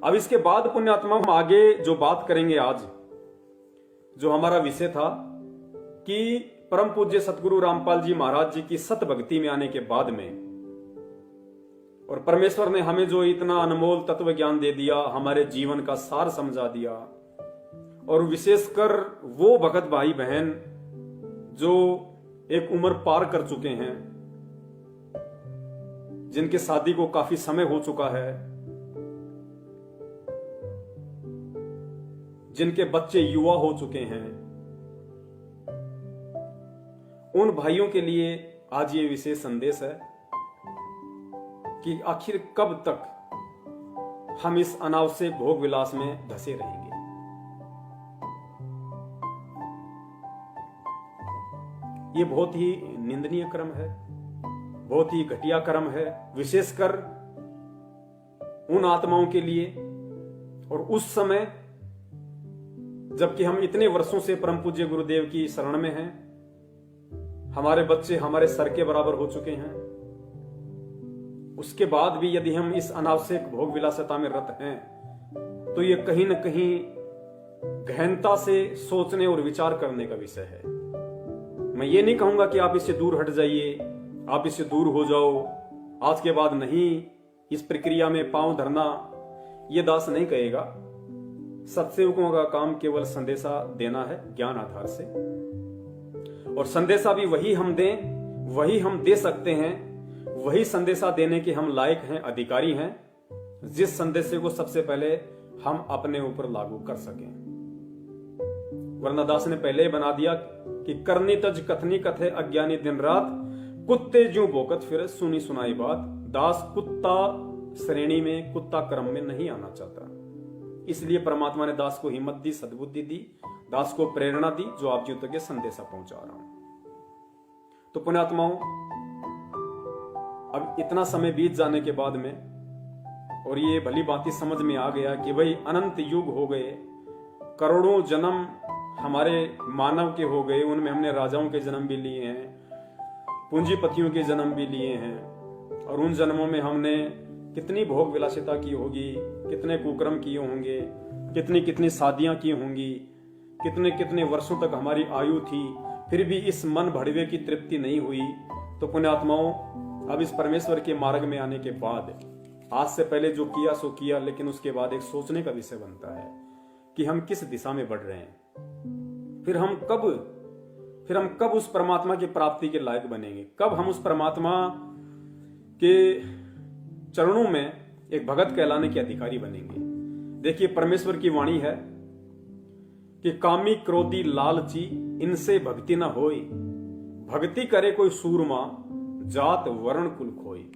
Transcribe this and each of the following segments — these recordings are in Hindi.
अब इसके बाद पुण्यात्मा हम आगे जो बात करेंगे, आज जो हमारा विषय था कि परम पूज्य सतगुरु रामपाल जी महाराज जी की सत भक्ति में आने के बाद में, और परमेश्वर ने हमें जो इतना अनमोल तत्व ज्ञान दे दिया, हमारे जीवन का सार समझा दिया, और विशेषकर वो भगत भाई बहन जो एक उम्र पार कर चुके हैं, जिनके शादी को काफी समय हो चुका है, जिनके बच्चे युवा हो चुके हैं, उन भाइयों के लिए आज ये विशेष संदेश है कि आखिर कब तक हम इस अनावश्यक भोग विलास में धंसे रहेंगे। ये बहुत ही निंदनीय कर्म है, बहुत ही घटिया कर्म है, विशेषकर उन आत्माओं के लिए। और उस समय जबकि हम इतने वर्षों से परम पूज्य गुरुदेव की शरण में हैं, हमारे बच्चे हमारे सर के बराबर हो चुके हैं, उसके बाद भी यदि हम इस अनावश्यक भोग विलासिता में रत हैं, तो ये कहीं न कहीं गहनता से सोचने और विचार करने का विषय है। मैं ये नहीं कहूंगा कि आप इससे दूर हट जाइए, आप इससे दूर हो जाओ, आज के बाद नहीं इस प्रक्रिया में पांव धरना, ये दास नहीं कहेगा। सत्सेवकों का काम केवल संदेशा देना है ज्ञान आधार से, और संदेशा भी वही हम दें, वही हम दे सकते हैं, वही संदेशा देने के हम लायक हैं, अधिकारी हैं, जिस संदेश को सबसे पहले हम अपने ऊपर लागू कर सकें। वरना दास ने पहले ही बना दिया कि करनी तज कथनी कथे अज्ञानी दिन रात, कुत्ते ज्यों भोकत फिर सुनी सुनाई बात। दास कुत्ता श्रेणी में, कुत्ता क्रम में नहीं आना चाहता, इसलिए परमात्मा ने दास को हिम्मत दी, सद्बुद्धि दी, दास को प्रेरणा दी, जो आप जीव तक ये संदेशा पहुंचा रहा हूं। तो पुण्यात्माओं, अब इतना समय बीत जाने के बाद में, और ये भली बात समझ में आ गया कि भाई अनंत युग हो गए, करोड़ों जन्म हमारे मानव के हो गए, उनमें हमने राजाओं के जन्म भी लिए हैं, पूंजीपतियों के जन्म भी लिए हैं, और उन जन्मों में हमने कितनी भोग विलासिता की होगी, कितने कुकर्म किए होंगे, कितनी कितनी शादियां की होंगी, कितने कितने वर्षों तक हमारी आयु थी, फिर भी इस मन भड़वे की तृप्ति नहीं हुई। तो पुण्यात्माओं, अब इस परमेश्वर के मार्ग में आने के बाद, आज से पहले जो किया सो किया, लेकिन उसके बाद एक सोचने का विषय बनता है कि हम किस दिशा में बढ़ रहे हैं, फिर हम कब उस परमात्मा की प्राप्ति के लायक बनेंगे, कब हम उस परमात्मा के चरणों में एक भगत कहलाने के अधिकारी बनेंगे। देखिए, परमेश्वर की वाणी है कि कामी क्रोधी लालची इनसे भक्ति न होई, भक्ति करे कोई सूरमा जात वर्ण कुल खोई।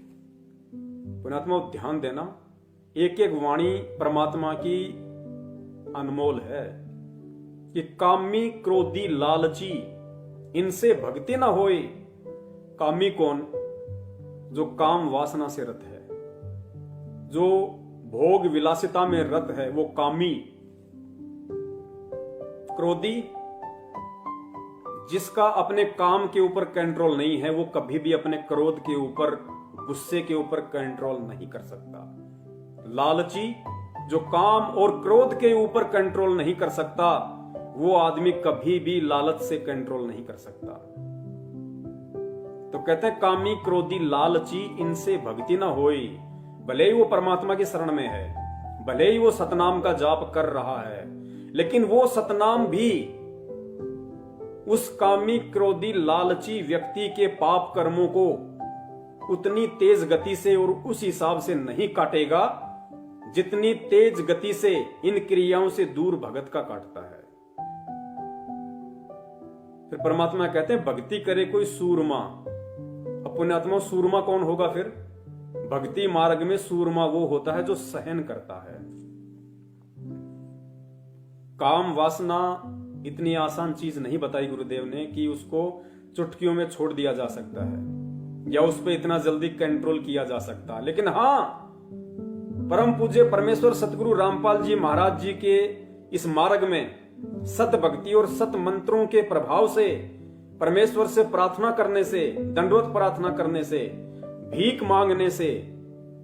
पुण्यात्मा, ध्यान देना, एक एक वाणी परमात्मा की अनमोल है कि कामी क्रोधी लालची इनसे भक्ति न होई। कामी कौन? जो काम वासना से रत है, जो भोग विलासिता में रत है, वो कामी। क्रोधी, जिसका अपने काम के ऊपर कंट्रोल नहीं है, वो कभी भी अपने क्रोध के ऊपर, गुस्से के ऊपर कंट्रोल नहीं कर सकता। लालची, जो काम और क्रोध के ऊपर कंट्रोल नहीं कर सकता, वो आदमी कभी भी लालच से कंट्रोल नहीं कर सकता। तो कहते हैं कामी क्रोधी लालची इनसे भक्ति ना होई। भले ही वो परमात्मा की शरण में है, भले ही वो सतनाम का जाप कर रहा है, लेकिन वो सतनाम भी उस कामी क्रोधी लालची व्यक्ति के पाप कर्मों को उतनी तेज गति से और उस हिसाब से नहीं काटेगा जितनी तेज गति से इन क्रियाओं से दूर भगत का काटता है। फिर परमात्मा कहते हैं भक्ति करे कोई सूरमा। अब पुण्यात्मा, सूरमा कौन होगा? फिर भक्ति मार्ग में सूरमा वो होता है जो सहन करता है। काम वासना इतनी आसान चीज नहीं बताई गुरुदेव ने कि उसको चुटकियों में छोड़ दिया जा सकता है या उस पर इतना जल्दी कंट्रोल किया जा सकता है। लेकिन हाँ, परम पूज्य परमेश्वर सतगुरु रामपाल जी महाराज जी के इस मार्ग में सत भक्ति और सत मंत्रों के प्रभाव से, परमेश्वर से प्रार्थना करने से, दंडवत प्रार्थना करने से, भीख मांगने से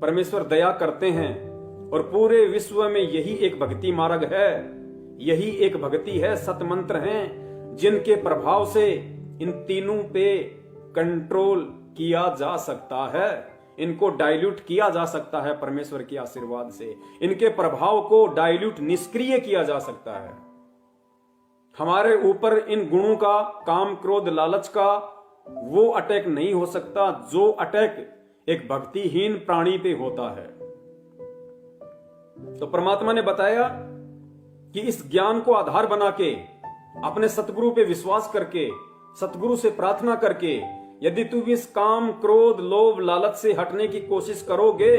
परमेश्वर दया करते हैं और पूरे विश्व में यही एक भक्ति मार्ग है, यही एक भक्ति है, सतमंत्र हैं जिनके प्रभाव से इन तीनों पे कंट्रोल किया जा सकता है, इनको डाइल्यूट किया जा सकता है परमेश्वर के आशीर्वाद से, इनके प्रभाव को डाइल्यूट निष्क्रिय किया जा सकता है। हमारे ऊपर इन गुणों का, काम क्रोध लालच का वो अटैक नहीं हो सकता जो अटैक एक भक्तिहीन प्राणी पे होता है। तो परमात्मा ने बताया कि इस ज्ञान को आधार बना के, अपने सतगुरु पे विश्वास करके, सतगुरु से प्रार्थना करके, यदि तुम इस काम क्रोध लोभ लालच से हटने की कोशिश करोगे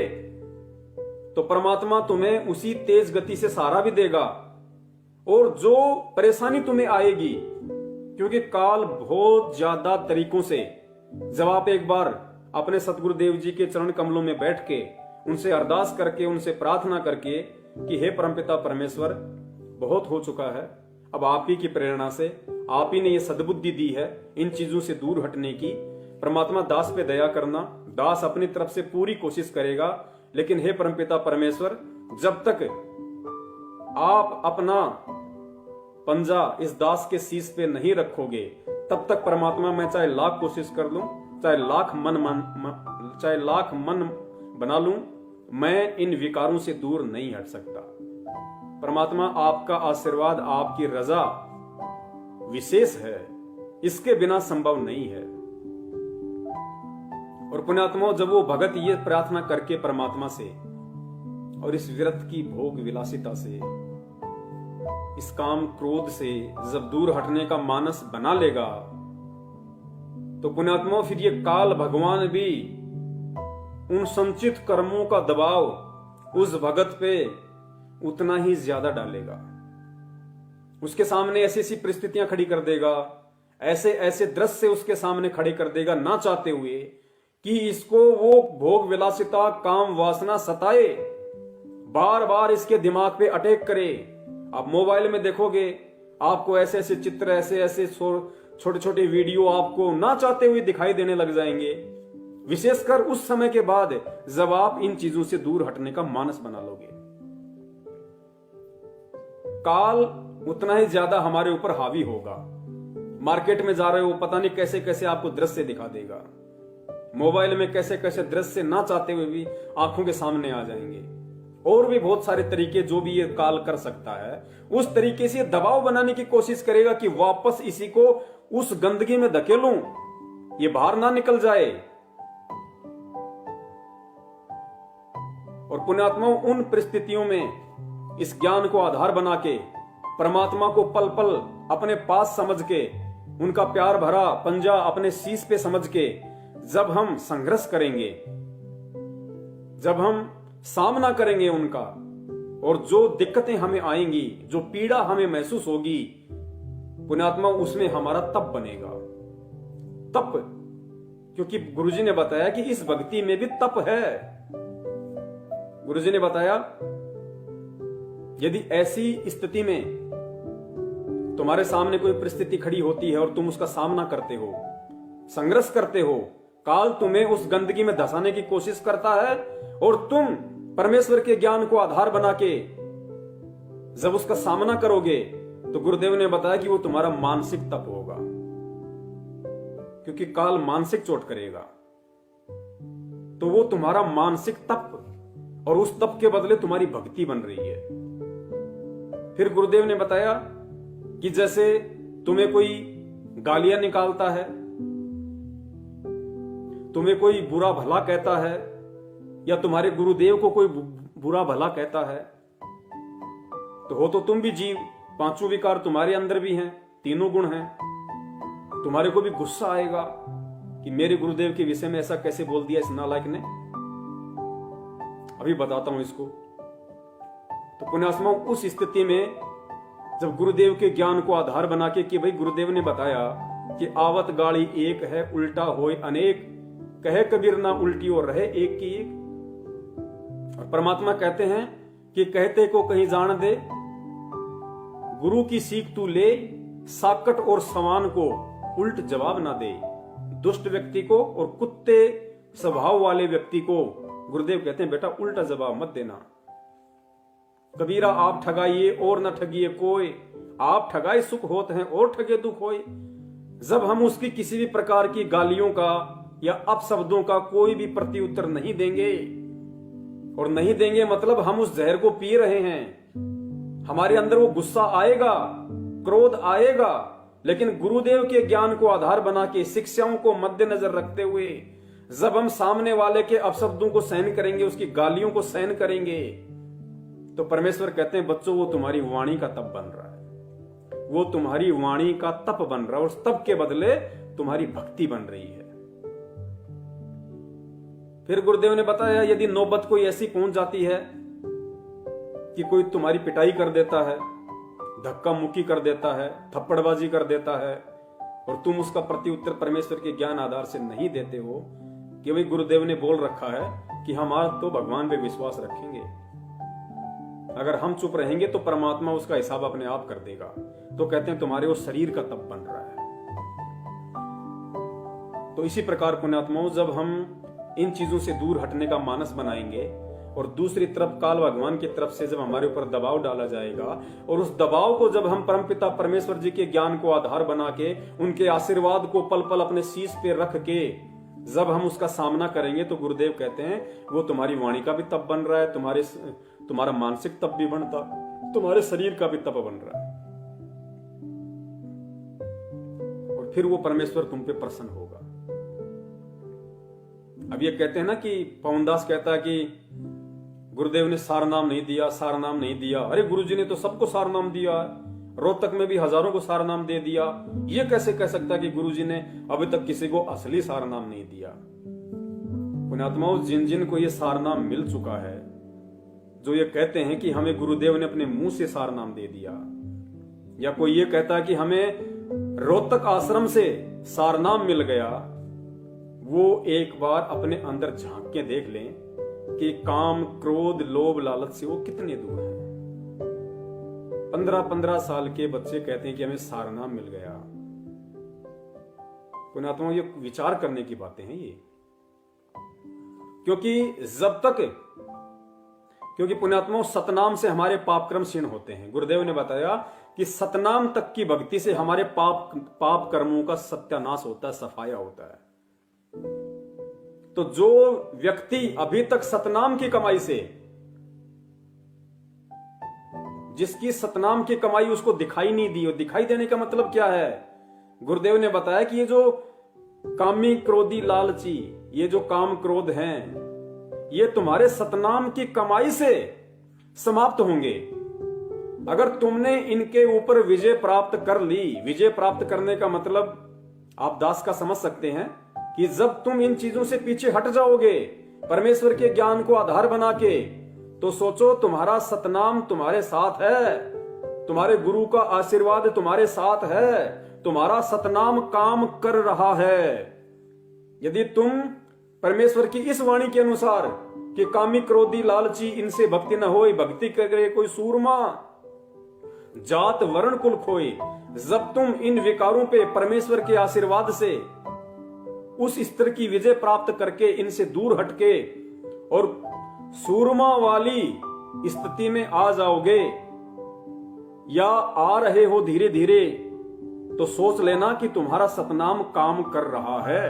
तो परमात्मा तुम्हें उसी तेज गति से सहारा भी देगा। और जो परेशानी तुम्हें आएगी, क्योंकि काल बहुत ज्यादा तरीकों से, जब आप एक बार अपने सतगुरुदेव जी के चरण कमलों में बैठ के उनसे अरदास करके, उनसे प्रार्थना करके कि हे परमपिता परमेश्वर, बहुत हो चुका है, अब आप ही की प्रेरणा से, आप ही ने ये सद्बुद्धि दी है इन चीजों से दूर हटने की, परमात्मा दास पे दया करना। दास अपनी तरफ से पूरी कोशिश करेगा, लेकिन हे परमपिता परमेश्वर, जब तक आप अपना पंजा इस दास के शीश पे नहीं रखोगे, तब तक परमात्मा मैं चाहे लाख कोशिश कर लूं, चाहे लाख मन बना लूं, मैं इन विकारों से दूर नहीं हट सकता। परमात्मा आपका आशीर्वाद, आपकी रजा विशेष है, इसके बिना संभव नहीं है। और पुण्यात्माओं, जब वो भगत ये प्रार्थना करके परमात्मा से और इस विरत की भोग विलासिता से, इस काम क्रोध से जब दूर हटने का मानस बना लेगा, तो पुण्यात्माओं फिर ये काल भगवान भी उन संचित कर्मों का दबाव उस भगत पे उतना ही ज्यादा डालेगा। उसके सामने ऐसी ऐसी परिस्थितियां खड़ी कर देगा, ऐसे ऐसे दृश्य उसके सामने खड़े कर देगा, ना चाहते हुए, कि इसको वो भोग विलासिता, काम वासना सताए, बार बार इसके दिमाग पे अटैक करे। आप मोबाइल में देखोगे, आपको ऐसे ऐसे चित्र, ऐसे ऐसे छोटे छोटे वीडियो आपको ना चाहते हुए दिखाई देने लग जाएंगे, विशेषकर उस समय के बाद जब आप इन चीजों से दूर हटने का मानस बना लोगे। काल उतना ही ज्यादा हमारे ऊपर हावी होगा। मार्केट में जा रहे हो, पता नहीं कैसे कैसे आपको दृश्य दिखा देगा, मोबाइल में कैसे कैसे दृश्य ना चाहते हुए भी आंखों के सामने आ जाएंगे। और भी बहुत सारे तरीके जो भी ये काल कर सकता है, उस तरीके से दबाव बनाने की कोशिश करेगा कि वापस इसी को उस गंदगी में धकेलूं, ये बाहर ना निकल जाए। और पुण्यात्माओं, उन परिस्थितियों में इस ज्ञान को आधार बना के, परमात्मा को पल पल अपने पास समझ के, उनका प्यार भरा पंजा अपने शीश पे समझ के, जब हम संघर्ष करेंगे, जब हम सामना करेंगे उनका, और जो दिक्कतें हमें आएंगी, जो पीड़ा हमें महसूस होगी, पुण्यात्मा, उसमें हमारा तप बनेगा। तप, क्योंकि गुरुजी ने बताया कि इस भक्ति में भी तप है। गुरुजी ने बताया, यदि ऐसी स्थिति में तुम्हारे सामने कोई परिस्थिति खड़ी होती है और तुम उसका सामना करते हो, संघर्ष करते हो, काल तुम्हें उस गंदगी में धंसाने की कोशिश करता है, और तुम परमेश्वर के ज्ञान को आधार बना के जब उसका सामना करोगे, तो गुरुदेव ने बताया कि वो तुम्हारा मानसिक तप होगा, क्योंकि काल मानसिक चोट करेगा। तो वो तुम्हारा मानसिक तप, और उस तप के बदले तुम्हारी भक्ति बन रही है। फिर गुरुदेव ने बताया कि जैसे तुम्हें कोई गालियां निकालता है, तुम्हें कोई बुरा भला कहता है, या तुम्हारे गुरुदेव को कोई बुरा भला कहता है, तो हो तो तुम भी जीव, पांचों विकार तुम्हारे अंदर भी हैं, तीनों गुण हैं। तुम्हारे को भी गुस्सा आएगा कि मेरे गुरुदेव के विषय में ऐसा कैसे बोल दिया इस नालायक ने। अभी बताता हूं इसको। तो पुण्यात्माओं, उस स्थिति में जब गुरुदेव के ज्ञान को आधार बना के, कि भाई गुरुदेव ने बताया कि आवत गाड़ी एक है, उल्टा होए अनेक, कहे कबीर ना उल्टी और रहे एक की एक। और परमात्मा कहते हैं कि कहते को कहीं जान दे, गुरु की सीख तू ले, साकट और समान को उल्ट जवाब ना दे। दुष्ट व्यक्ति को और कुत्ते स्वभाव वाले व्यक्ति को गुरुदेव कहते हैं, बेटा उल्टा जवाब मत देना, कबीरा आप ठगाइए और न ठगिए कोई, आप ठगाए सुख होत हैं और ठगे दुख होए। जब हम उसकी किसी भी प्रकार की गालियों का या अपशब्दों का कोई भी प्रत्युत्तर नहीं देंगे, और नहीं देंगे मतलब हम उस जहर को पी रहे हैं, हमारे अंदर वो गुस्सा आएगा, क्रोध आएगा, लेकिन गुरुदेव के ज्ञान को आधार बना के, शिक्षाओं को मद्देनजर रखते हुए जब हम सामने वाले के अपशब्दों को सहन करेंगे, उसकी गालियों को सहन करेंगे, तो परमेश्वर कहते हैं बच्चों वो तुम्हारी वाणी का तप बन रहा है, वो तुम्हारी वाणी का तप बन रहा है, और उस तप के बदले तुम्हारी भक्ति बन रही है। फिर गुरुदेव ने बताया यदि नौबत कोई ऐसी पहुंच जाती है कि कोई तुम्हारी पिटाई कर देता है, धक्का मुक्की कर देता है, थप्पड़बाजी कर देता है, और तुम उसका प्रत्युत्तर परमेश्वर के ज्ञान आधार से नहीं देते हो, कि भाई गुरुदेव ने बोल रखा है कि हम आज तो भगवान पे विश्वास रखेंगे, अगर हम चुप रहेंगे तो परमात्मा उसका हिसाब अपने आप कर देगा, तो कहते हैं तुम्हारे वो शरीर का तप बन रहा है। तो इसी प्रकार पुण्यात्माओं, जब हम इन चीजों से दूर हटने का मानस बनाएंगे, और दूसरी तरफ काल भगवान की तरफ से जब हमारे ऊपर दबाव डाला जाएगा, और उस दबाव को जब हम परमपिता परमेश्वर जी के ज्ञान को आधार बना के, उनके आशीर्वाद को पल पल अपने शीश पे रख के जब हम उसका सामना करेंगे, तो गुरुदेव कहते हैं वो तुम्हारी वाणी का भी तप बन रहा है, तुम्हारा मानसिक तप भी बनता, तुम्हारे शरीर का भी तप बन रहा है, और फिर वो परमेश्वर तुम पे प्रसन्न होगा। अब ये कहते हैं ना कि पवनदास कहता है कि गुरुदेव ने सारनाम नहीं दिया, सारनाम नहीं दिया। अरे गुरुजी ने तो सबको सारनाम दिया, रोहतक में भी हजारों को सारनाम दे दिया, ये कैसे कह सकता है कि गुरुजी ने अभी तक किसी को असली सारनाम नहीं दिया। पुण्यात्माओं, जिन जिन को ये सारनाम मिल चुका है, जो ये कहते हैं कि हमें गुरुदेव ने अपने मुंह से सारनाम दे दिया, या कोई ये कहता है कि हमें रोहतक आश्रम से सारनाम मिल गया, वो एक बार अपने अंदर झांक के देख लें कि काम, क्रोध, लोभ, लालच से वो कितने दूर हैं। 15-15 साल के बच्चे कहते हैं कि हमें सारनाम मिल गया। पुण्यात्माओं, ये विचार करने की बातें हैं ये, क्योंकि पुण्यात्माओं सतनाम से हमारे पाप कर्म क्षीण होते हैं। गुरुदेव ने बताया कि सतनाम तक की भक्ति से हमारे पाप कर्मों का सत्यानाश होता है, सफाया होता है। तो जो व्यक्ति अभी तक सतनाम की कमाई से, जिसकी सतनाम की कमाई उसको दिखाई नहीं दी, और दिखाई देने का मतलब क्या है, गुरुदेव ने बताया कि ये जो कामी, क्रोधी, लालची, ये जो काम क्रोध हैं, ये तुम्हारे सतनाम की कमाई से समाप्त होंगे। अगर तुमने इनके ऊपर विजय प्राप्त कर ली, विजय प्राप्त करने का मतलब आप दास का समझ सकते हैं कि जब तुम इन चीजों से पीछे हट जाओगे, परमेश्वर के ज्ञान को आधार बना के, तो सोचो तुम्हारा सतनाम तुम्हारे साथ है, तुम्हारे गुरु का आशीर्वाद तुम्हारे साथ है, तुम्हारा सतनाम काम कर रहा है। यदि तुम परमेश्वर की इस वाणी के अनुसार कि कामी, क्रोधी, लालची, इनसे भक्ति न होई, भक्ति करे कोई सूरमा, जात वर्ण कुल खोई, जब तुम इन विकारों पे परमेश्वर के आशीर्वाद से उस स्तर की विजय प्राप्त करके इनसे दूर हटके और सूरमा वाली स्थिति में आ जाओगे, या आ रहे हो धीरे धीरे, तो सोच लेना कि तुम्हारा सतनाम काम कर रहा है।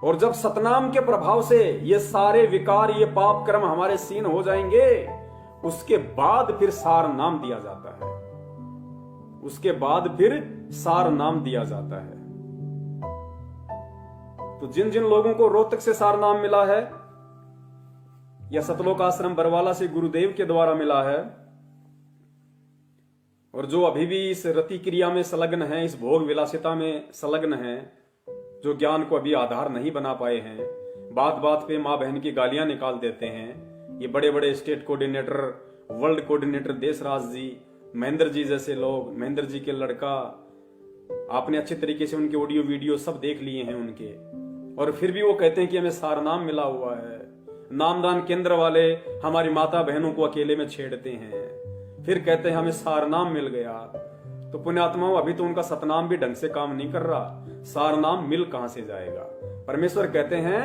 और जब सतनाम के प्रभाव से ये सारे विकार, ये पाप कर्म हमारे क्षीण हो जाएंगे, उसके बाद फिर सार नाम दिया जाता है, उसके बाद फिर सार नाम दिया जाता है। तो जिन जिन लोगों को रोहतक से सार नाम मिला है, या सतलोक आश्रम बरवाला से गुरुदेव के द्वारा मिला है, और जो अभी भी इस रति क्रिया में संलग्न हैं, इस भोग विलासिता में संलग्न हैं, जो ज्ञान को अभी आधार नहीं बना पाए हैं, बात बात पे माँ बहन की गालियां निकाल देते हैं, ये बड़े बड़े state coordinator, world coordinator Deshraj ji, Mahendra ji जैसे लोग, महेंद्र जी के लड़का, आपने अच्छे तरीके से उनके ऑडियो वीडियो सब देख लिए हैं उनके, और फिर भी वो कहते हैं कि हमें सारनाम मिला हुआ है। नामदान केंद्र वाले हमारी माता बहनों को अकेले में छेड़ते हैं, फिर कहते हैं हमें सारनाम मिल गया। तो पुण्यात्माओं, अभी तो उनका सतनाम भी ढंग से काम नहीं कर रहा, सारनाम मिल कहां से जाएगा। परमेश्वर कहते हैं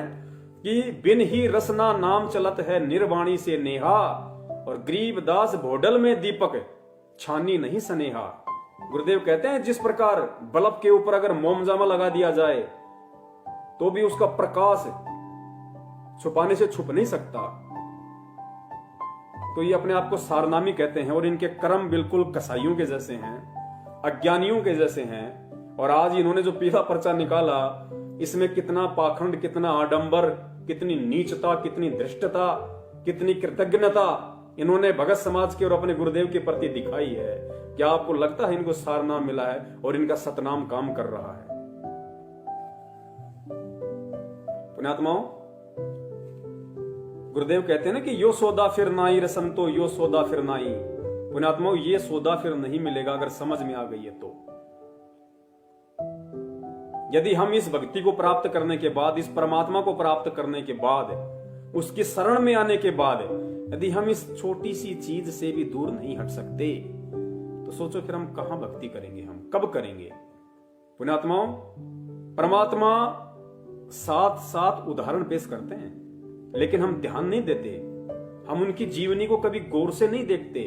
कि बिन ही रसना नाम चलत है, निर्वाणी से नेहा, और गरीब दास भोडल में दीपक, छानी नहीं सनेहा। गुरुदेव कहते हैं जिस प्रकार बल्ब के ऊपर अगर मोमजामा लगा दिया जाए तो भी उसका प्रकाश छुपाने से छुप नहीं सकता, तो ये अपने आप को सारनामी कहते हैं और इनके कर्म बिल्कुल कसाईयों के जैसे हैं, अज्ञानियों के जैसे हैं। और आज इन्होंने जो पीला पर्चा निकाला, इसमें कितना पाखंड, कितना आडंबर, कितनी नीचता, कितनी धृष्टता, कितनी कृतज्ञता इन्होंने भगत समाज के और अपने गुरुदेव के प्रति दिखाई है। क्या आपको लगता है इनको सारनाम मिला है और इनका सतनाम काम कर रहा है? पुण्यात्माओं, गुरुदेव कहते हैं ना कि यो सौदा फिर नाई रसंतो, यो सौदा फिर नाई। पुण्यात्माओं, ये सौदा फिर नहीं मिलेगा अगर समझ में आ गई है तो। यदि हम इस भक्ति को प्राप्त करने के बाद, इस परमात्मा को प्राप्त करने के बाद, उसकी शरण में आने के बाद यदि हम इस छोटी सी चीज से भी दूर नहीं हट सकते तो सोचो फिर हम कहां भक्ति करेंगे, हम कब करेंगे? पुण्यात्माओं, परमात्मा साथ साथ उदाहरण पेश करते हैं लेकिन हम ध्यान नहीं देते, हम उनकी जीवनी को कभी गौर से नहीं देखते।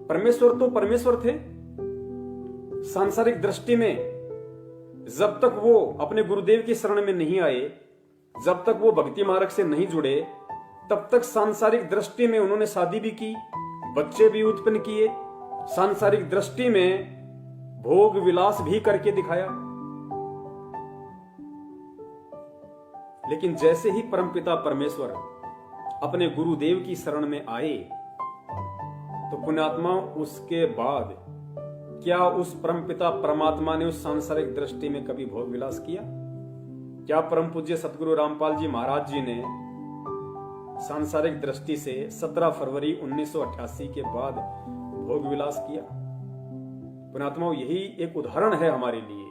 परमेश्वर तो परमेश्वर थे, सांसारिक दृष्टि में जब तक वो अपने गुरुदेव की शरण में नहीं आए, जब तक वो भक्ति मार्ग से नहीं जुड़े, तब तक सांसारिक दृष्टि में उन्होंने शादी भी की, बच्चे भी उत्पन्न किए, सांसारिक दृष्टि में भोग विलास भी करके दिखाया। लेकिन जैसे ही परमपिता परमेश्वर अपने गुरुदेव की शरण में आए तो पुण्यात्मा उसके बाद क्या उस परमपिता परमात्मा ने उस सांसारिक दृष्टि में कभी भोग विलास किया? क्या परम पूज्य सतगुरु रामपाल जी महाराज जी ने सांसारिक दृष्टि से 17 फरवरी 1988 के बाद भोग विलास किया? पुण्यात्माओं, यही एक उदाहरण है हमारे लिए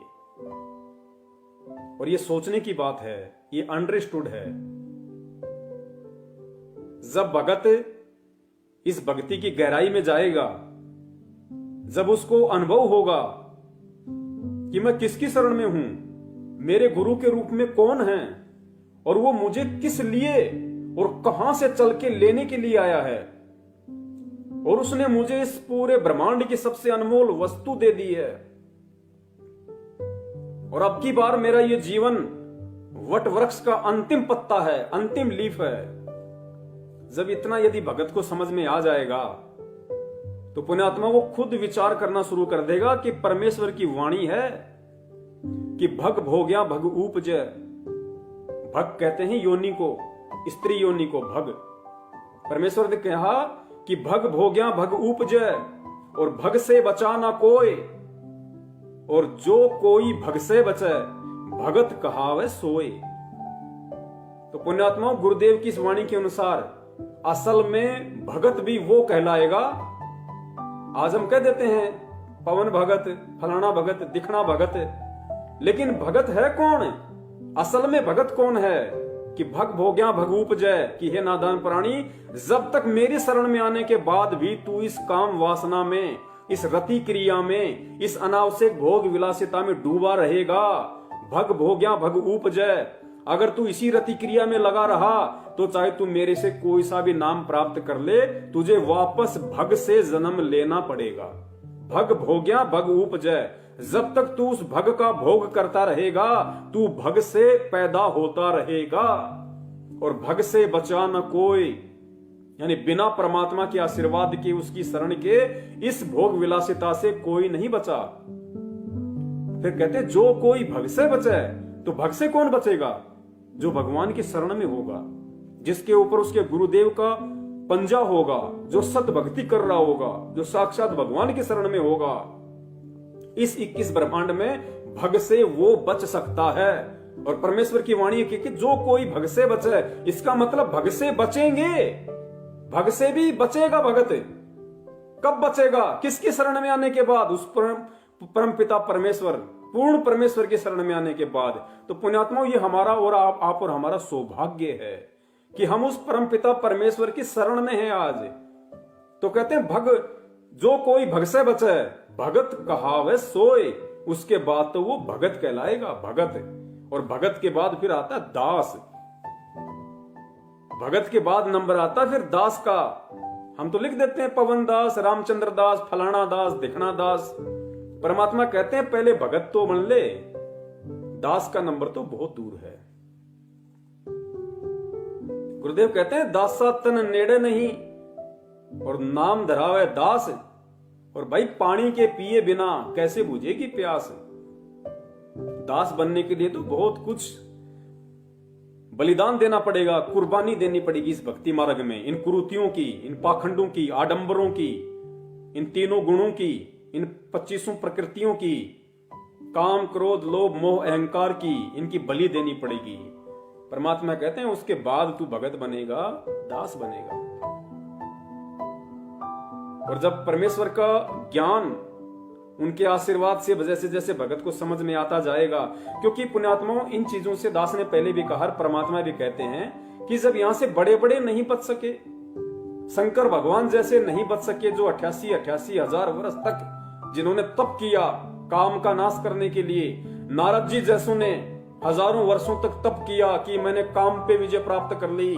और ये सोचने की बात है, ये अंडरस्टूड है। जब भगत इस भक्ति की गहराई में जाएगा, जब उसको अनुभव होगा कि मैं किसकी शरण में हूं, मेरे गुरु के रूप में कौन है और वो मुझे किस लिए और कहां से चल के लेने के लिए आया है, और उसने मुझे इस पूरे ब्रह्मांड की सबसे अनमोल वस्तु दे दी है, और अब की बार मेरा ये जीवन वट वृक्ष का अंतिम पत्ता है, अंतिम लीफ है। जब इतना यदि भगत को समझ में आ जाएगा तो पुण्यात्मा वो खुद विचार करना शुरू कर देगा कि परमेश्वर की वाणी है कि भग भोग्या भग उपजय। भग कहते हैं योनि को, स्त्री योनि को भग। परमेश्वर ने कहा कि भग भोग्या भग उपजय, और भग से बचा ना कोई, और जो कोई भग से बचे भगत कहावे सोए। तो पुण्यात्मा गुरुदेव की इस वाणी के अनुसार असल में भगत भी वो कहलाएगा। आज हम कह देते हैं पवन भगत, फलाना भगत, दिखना भगत, लेकिन भगत है कौन? असल में भगत कौन है कि भग भोग्या भग उपजय, कि हे नादान प्राणी, जब तक मेरी शरण में आने के बाद भी तू इस काम वासना में, इस रति क्रिया में, इस अनावश्यक भोग विलासिता में डूबा रहेगा, भग भोग्या भग उपजय, अगर तू इसी रति क्रिया में लगा रहा तो चाहे तू मेरे से कोई सा भी नाम प्राप्त कर ले, तुझे वापस भग से जन्म लेना पड़ेगा। भग भोग्या भग उपजय, जब तक तू उस भग का भोग करता रहेगा तू भग से पैदा होता रहेगा, और भग से बचा न कोई, यानी बिना परमात्मा के आशीर्वाद के, उसकी शरण के, इस भोग विलासिता से कोई नहीं बचा। फिर कहते जो कोई भग से बचे, तो भग से कौन बचेगा? जो भगवान की शरण में होगा, जिसके ऊपर उसके गुरुदेव का पंजा होगा, जो सत भक्ति कर रहा होगा, जो साक्षात भगवान की शरण में होगा। इस 21 ब्रह्मांड में भग से वो बच सकता है। और परमेश्वर की वाणी है कि जो कोई भग से बचे, इसका मतलब भग से बचेंगे, भग से भी बचेगा भगत। कब बचेगा? किसकी शरण में आने के बाद? उस परम पिता परमेश्वर, पूर्ण परमेश्वर की शरण में आने के बाद। तो पुण्यात्माओं, ये हमारा और आप और हमारा सौभाग्य है कि हम उस परम पिता परमेश्वर की शरण में हैं आज। तो कहते हैं भग, जो कोई भग से बचे भगत कहावे सोए, उसके बाद तो वो भगत कहलाएगा, भगत। और भगत के बाद फिर आता है दास। भगत के बाद नंबर आता फिर दास का। हम तो लिख देते हैं पवन दास, रामचंद्र दास, फलाना दास, दिखना दास। परमात्मा कहते हैं पहले भगत तो बन ले, दास का नंबर तो बहुत दूर है। गुरुदेव कहते हैं दासा तन नेड़े नहीं और नाम धरावे दास। और भाई पानी के पिए बिना कैसे बुझेगी प्यास। दास बनने के लिए तो बहुत कुछ बलिदान देना पड़ेगा, कुर्बानी देनी पड़ेगी इस भक्ति मार्ग में। इन कुरीतियों की, इन पाखंडों की, आडंबरों की, इन तीनों गुणों की, इन 25 प्रकृतियों की, काम, क्रोध, लोभ, मोह, अहंकार की, इनकी बलि देनी पड़ेगी। परमात्मा कहते हैं उसके बाद तू भगत बनेगा, दास बनेगा। और जब परमेश्वर का ज्ञान उनके आशीर्वाद से जैसे जैसे भगत को समझ में आता जाएगा, क्योंकि पुण्यात्माओं इन चीजों से दास ने पहले भी कहा, परमात्मा भी कहते हैं कि जब यहां से बड़े बड़े नहीं बच सके, शंकर भगवान जैसे नहीं बच सके, जो 88 हजार वर्ष तक जिन्होंने तप किया काम का नाश करने के लिए, नारद जी जैसों ने हजारों वर्षों तक तप किया कि मैंने काम पे विजय प्राप्त कर ली।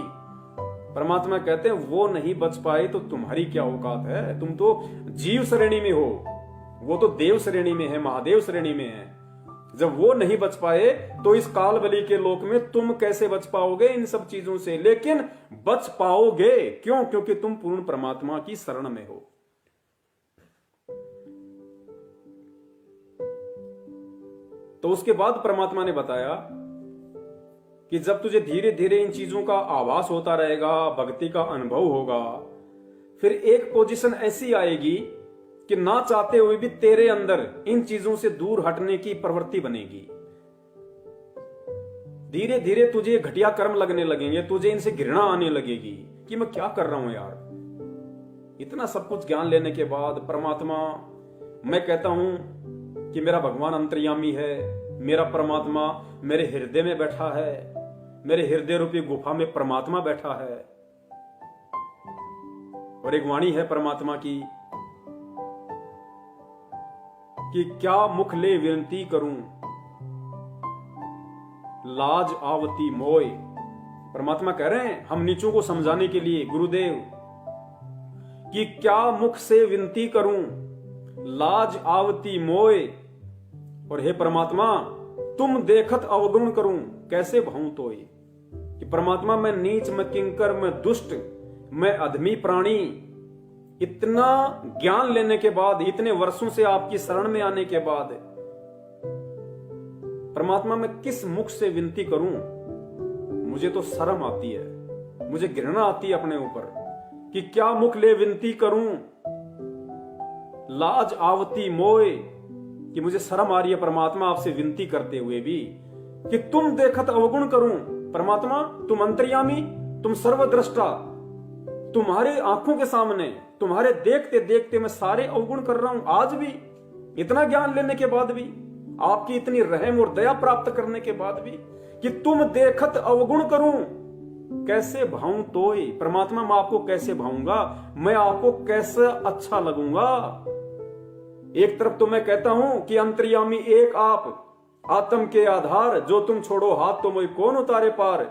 परमात्मा कहते हैं वो नहीं बच पाए तो तुम्हारी क्या औकात है, तुम तो जीव श्रेणी में हो, वो तो देव श्रेणी में है, महादेव श्रेणी में है। जब वो नहीं बच पाए तो इस काल बलि के लोक में तुम कैसे बच पाओगे इन सब चीजों से। लेकिन बच पाओगे क्यों? क्योंकि तुम पूर्ण परमात्मा की शरण में हो। तो उसके बाद परमात्मा ने बताया कि जब तुझे धीरे धीरे इन चीजों का आभास होता रहेगा, भक्ति का अनुभव होगा, फिर एक पोजीशन ऐसी आएगी कि ना चाहते हुए भी तेरे अंदर इन चीजों से दूर हटने की प्रवृत्ति बनेगी। धीरे धीरे तुझे घटिया कर्म लगने लगेंगे, तुझे इनसे घृणा आने लगेगी कि मैं क्या कर रहा हूं यार। इतना सब कुछ ज्ञान लेने के बाद परमात्मा, मैं कहता हूं कि मेरा भगवान अंतर्यामी है, मेरा परमात्मा मेरे हृदय में बैठा है, मेरे हृदय रूपी गुफा में परमात्मा बैठा है। और एक वाणी है परमात्मा की कि क्या मुख ले विनती करूं, लाज आवती मोय। परमात्मा कह रहे हैं हम नीचों को समझाने के लिए, गुरुदेव, कि क्या मुख से विनती करूं, लाज आवती मोय। और हे परमात्मा तुम देखत अवगुण करूं, कैसे भाऊं तोय। कि परमात्मा मैं नीच, मैं किंकर, मैं दुष्ट, मैं अधमी प्राणी, इतना ज्ञान लेने के बाद, इतने वर्षों से आपकी शरण में आने के बाद, परमात्मा मैं किस मुख से विनती करूं। मुझे तो शर्म आती है, मुझे घृणा आती है अपने ऊपर कि क्या मुख ले विनती करूं, लाज आवती मोय। कि मुझे शर्म आ रही है परमात्मा आपसे विनती करते हुए भी कि तुम देखत अवगुण करूं। परमात्मा तुम अंतर्यामी, तुम सर्वद्रष्टा, तुम्हारे आंखों के सामने, तुम्हारे देखते देखते मैं सारे अवगुण कर रहा हूं। आज भी इतना ज्ञान लेने के बाद भी, आपकी इतनी रहम और दया प्राप्त करने के बाद भी, कि तुम देखत अवगुण करूं, कैसे भाऊं तोय। परमात्मा मैं आपको कैसे भाऊंगा, मैं आपको कैसे अच्छा लगूंगा। एक तरफ तो मैं कहता हूं कि अंतर्यामी एक आप, आत्म के आधार, जो तुम छोड़ो हाथ तो मुझे कौन उतारे पार।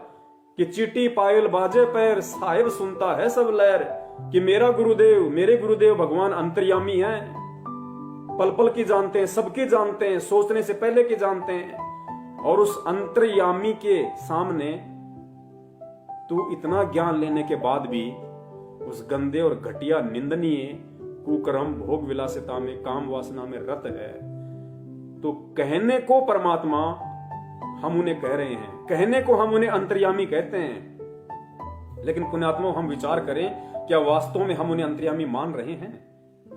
कि चीटी पायल बाजे पैर, साहिब सुनता है सब लहर। कि मेरा गुरुदेव, मेरे गुरुदेव भगवान अंतर्यामी हैं, पल पल की जानते हैं, सबकी जानते हैं, सोचने से पहले की जानते हैं। और उस अंतर्यामी के सामने तू इतना ज्ञान लेने के बाद भी उस गंदे और घटिया, निंदनीय कुकर्म, भोग विलासिता में, काम वासना में रत है। तो कहने को परमात्मा हम उन्हें कह रहे हैं, कहने को हम उन्हें अंतर्यामी कहते हैं, लेकिन पुण्यात्मा हम विचार करें, क्या वास्तव में हम उन्हें अंतर्यामी मान रहे हैं?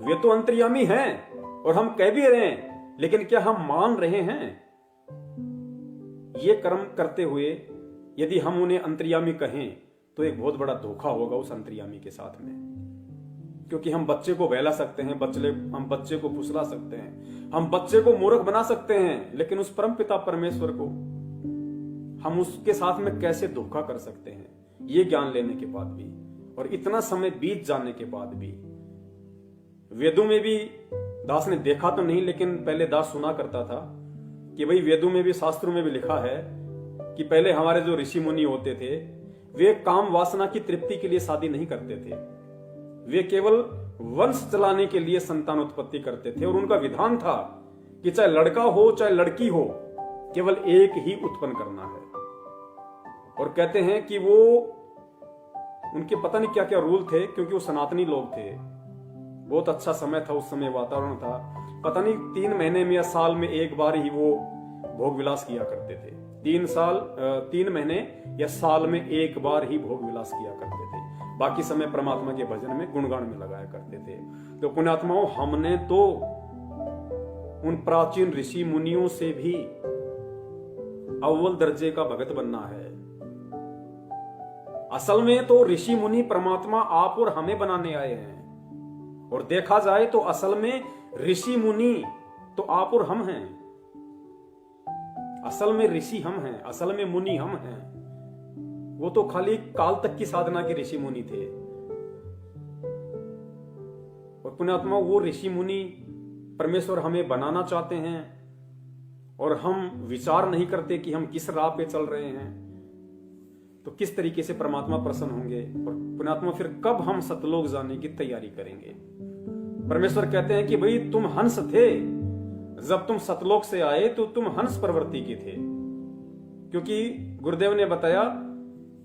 वे तो अंतर्यामी हैं और हम कह भी रहे हैं, लेकिन क्या हम मान रहे हैं? ये कर्म करते हुए यदि हम उन्हें अंतर्यामी कहें तो एक बहुत बड़ा धोखा होगा उस अंतर्यामी के साथ में। क्योंकि हम बच्चे को बहला सकते हैं, हम बच्चे को फुसला सकते हैं, हम बच्चे को मूर्ख बना सकते हैं, लेकिन उस परम पिता परमेश्वर को हम उसके साथ में कैसे धोखा कर सकते हैं, ये ज्ञान लेने के बाद भी, और इतना समय बीत जाने के बाद भी। वेदों में भी दास ने देखा तो नहीं, लेकिन पहले दास सुना करता था कि भाई वेदों में भी, शास्त्रों में भी लिखा है कि पहले हमारे जो ऋषि मुनि होते थे वे काम वासना की तृप्ति के लिए शादी नहीं करते थे, वे केवल वंश चलाने के लिए संतान उत्पत्ति करते थे। और उनका विधान था कि चाहे लड़का हो चाहे लड़की हो, केवल एक ही उत्पन्न करना है। और कहते हैं कि वो उनके पता नहीं क्या क्या रूल थे, क्योंकि वो सनातनी लोग थे। बहुत अच्छा समय था उस समय, वातावरण था। पता नहीं 3 महीने में या साल में एक बार ही वो भोग विलास किया करते थे। 3 महीने या साल में एक बार ही भोग विलास किया करते थे। बाकी समय परमात्मा के भजन में, गुणगान में लगाया करते थे। तो पुण्यात्माओं, हमने तो उन प्राचीन ऋषि मुनियों से भी अव्वल दर्जे का भगत बनना है। असल में तो ऋषि मुनि परमात्मा आप और हमें बनाने आए हैं। और देखा जाए तो असल में ऋषि मुनि तो आप और हम हैं। असल में ऋषि हम हैं, असल में मुनि हम हैं। वो तो खाली काल तक की साधना के ऋषि मुनि थे। और पुण्यात्मा, वो ऋषि मुनि परमेश्वर हमें बनाना चाहते हैं और हम विचार नहीं करते कि हम किस राह पे चल रहे हैं, तो किस तरीके से परमात्मा प्रसन्न होंगे। और पुण्यात्मा, फिर कब हम सतलोक जाने की तैयारी करेंगे। परमेश्वर कहते हैं कि भाई तुम हंस थे, जब तुम सतलोक से आए तो तुम हंस प्रवृत्ति के थे। क्योंकि गुरुदेव ने बताया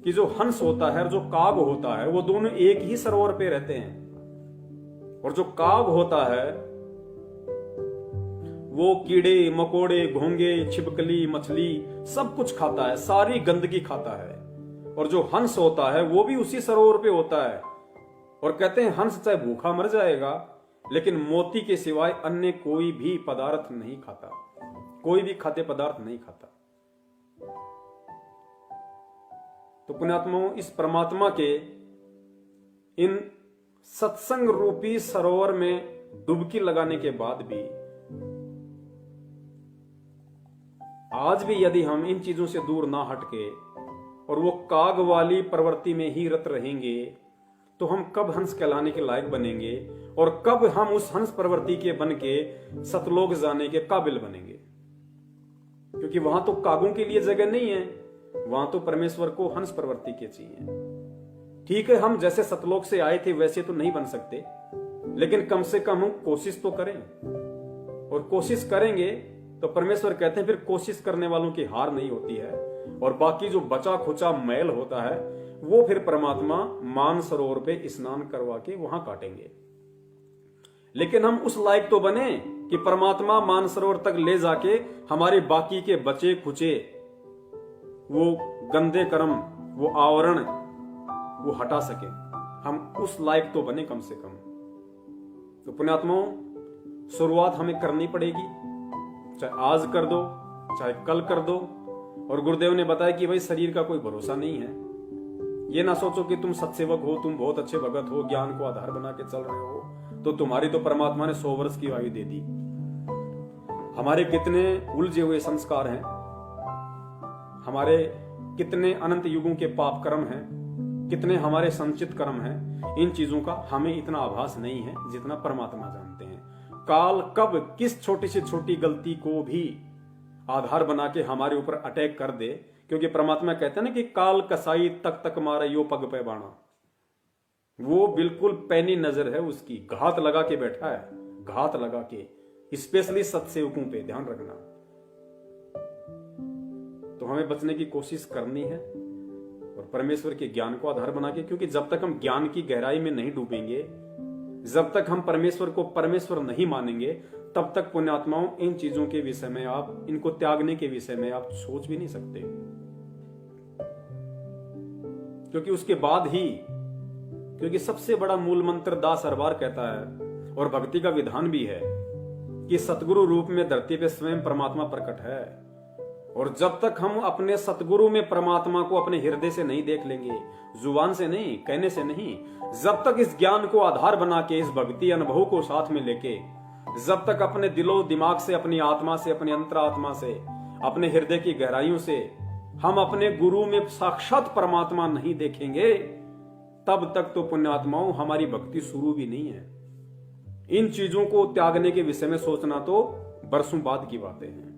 कि जो हंस होता है और जो काग होता है, वो दोनों एक ही सरोवर पे रहते हैं। और जो काग होता है वो कीड़े मकोड़े, घोंगे, छिपकली, मछली सब कुछ खाता है, सारी गंदगी खाता है। और जो हंस होता है वो भी उसी सरोवर पे होता है। और कहते हैं हंस चाहे भूखा मर जाएगा, लेकिन मोती के सिवाय अन्य कोई भी पदार्थ नहीं खाता, कोई भी खाद्य पदार्थ नहीं खाता। तो पुण्यात्माओं, इस परमात्मा के इन सत्संग रूपी सरोवर में डुबकी लगाने के बाद भी, आज भी यदि हम इन चीजों से दूर ना हटके और वो काग वाली प्रवृत्ति में ही रत रहेंगे, तो हम कब हंस कहलाने के लायक बनेंगे और कब हम उस हंस प्रवृत्ति के बन के सतलोक जाने के काबिल बनेंगे। क्योंकि वहां तो कागों के लिए जगह नहीं है, वहां तो परमेश्वर को हंस प्रवृत्ति के चाहिए। ठीक है, हम जैसे सतलोक से आए थे वैसे तो नहीं बन सकते, लेकिन कम से कम हम कोशिश तो करें। और कोशिश करेंगे तो परमेश्वर कहते हैं फिर कोशिश करने वालों की हार नहीं होती है। और बाकी जो बचा खुचा मैल होता है वो फिर परमात्मा मान सरोवर पे स्नान करवा के वहां काटेंगे। लेकिन हम उस लायक तो बने कि परमात्मा मान सरोवर तक ले जाके हमारे बाकी के बचे खुचे वो गंदे कर्म, वो आवरण वो हटा सके। हम उस लायक तो बने कम से कम। तो पुण्यात्माओं, शुरुआत हमें करनी पड़ेगी, चाहे आज कर दो चाहे कल कर दो। और गुरुदेव ने बताया कि भाई शरीर का कोई भरोसा नहीं है। ये ना सोचो कि तुम सत्सेवक हो, तुम बहुत अच्छे भगत हो, ज्ञान को आधार बना के चल रहे हो, तो तुम्हारी तो परमात्मा ने 100 वर्ष की आयु दे दी। हमारे कितने उलझे हुए संस्कार हैं, हमारे कितने अनंत युगों के पाप कर्म हैं, कितने हमारे संचित कर्म हैं, इन चीजों का हमें इतना आभास नहीं है जितना परमात्मा जानते हैं। काल कब किस छोटी से छोटी गलती को भी आधार बना के हमारे ऊपर अटैक कर दे। क्योंकि परमात्मा कहते हैं ना कि काल कसाई तक तक मारे यो पग पे बाणा। वो बिल्कुल पैनी नजर है उसकी, घात लगा के बैठा है, घात लगा के। स्पेशली सत्सेवकों पे ध्यान रखना। तो हमें बचने की कोशिश करनी है और परमेश्वर के ज्ञान को आधार बना के। क्योंकि जब तक हम ज्ञान की गहराई में नहीं डूबेंगे, जब तक हम परमेश्वर को परमेश्वर नहीं मानेंगे, तब तक पुण्यात्माओं इन चीजों के विषय में आप, इनको त्यागने के विषय में आप सोच भी नहीं सकते। क्योंकि उसके बाद ही, क्योंकि सबसे बड़ा मूल मंत्र दास हर बार कहता है और भक्ति का विधान भी है कि सतगुरु रूप में धरती पे स्वयं परमात्मा प्रकट है। और जब तक हम अपने सतगुरु में परमात्मा को अपने हृदय से नहीं देख लेंगे, जुबान से नहीं, कहने से नहीं, जब तक इस ज्ञान को आधार बना के, इस भक्ति अनुभव को साथ में लेके, जब तक अपने दिलो दिमाग से, अपनी आत्मा से, अपनी अंतरात्मा से, अपने हृदय की गहराइयों से हम अपने गुरु में साक्षात परमात्मा नहीं देखेंगे, तब तक तो पुण्यात्माओं हमारी भक्ति शुरू भी नहीं है। इन चीजों को त्यागने के विषय में सोचना तो बरसों बाद की बातें हैं।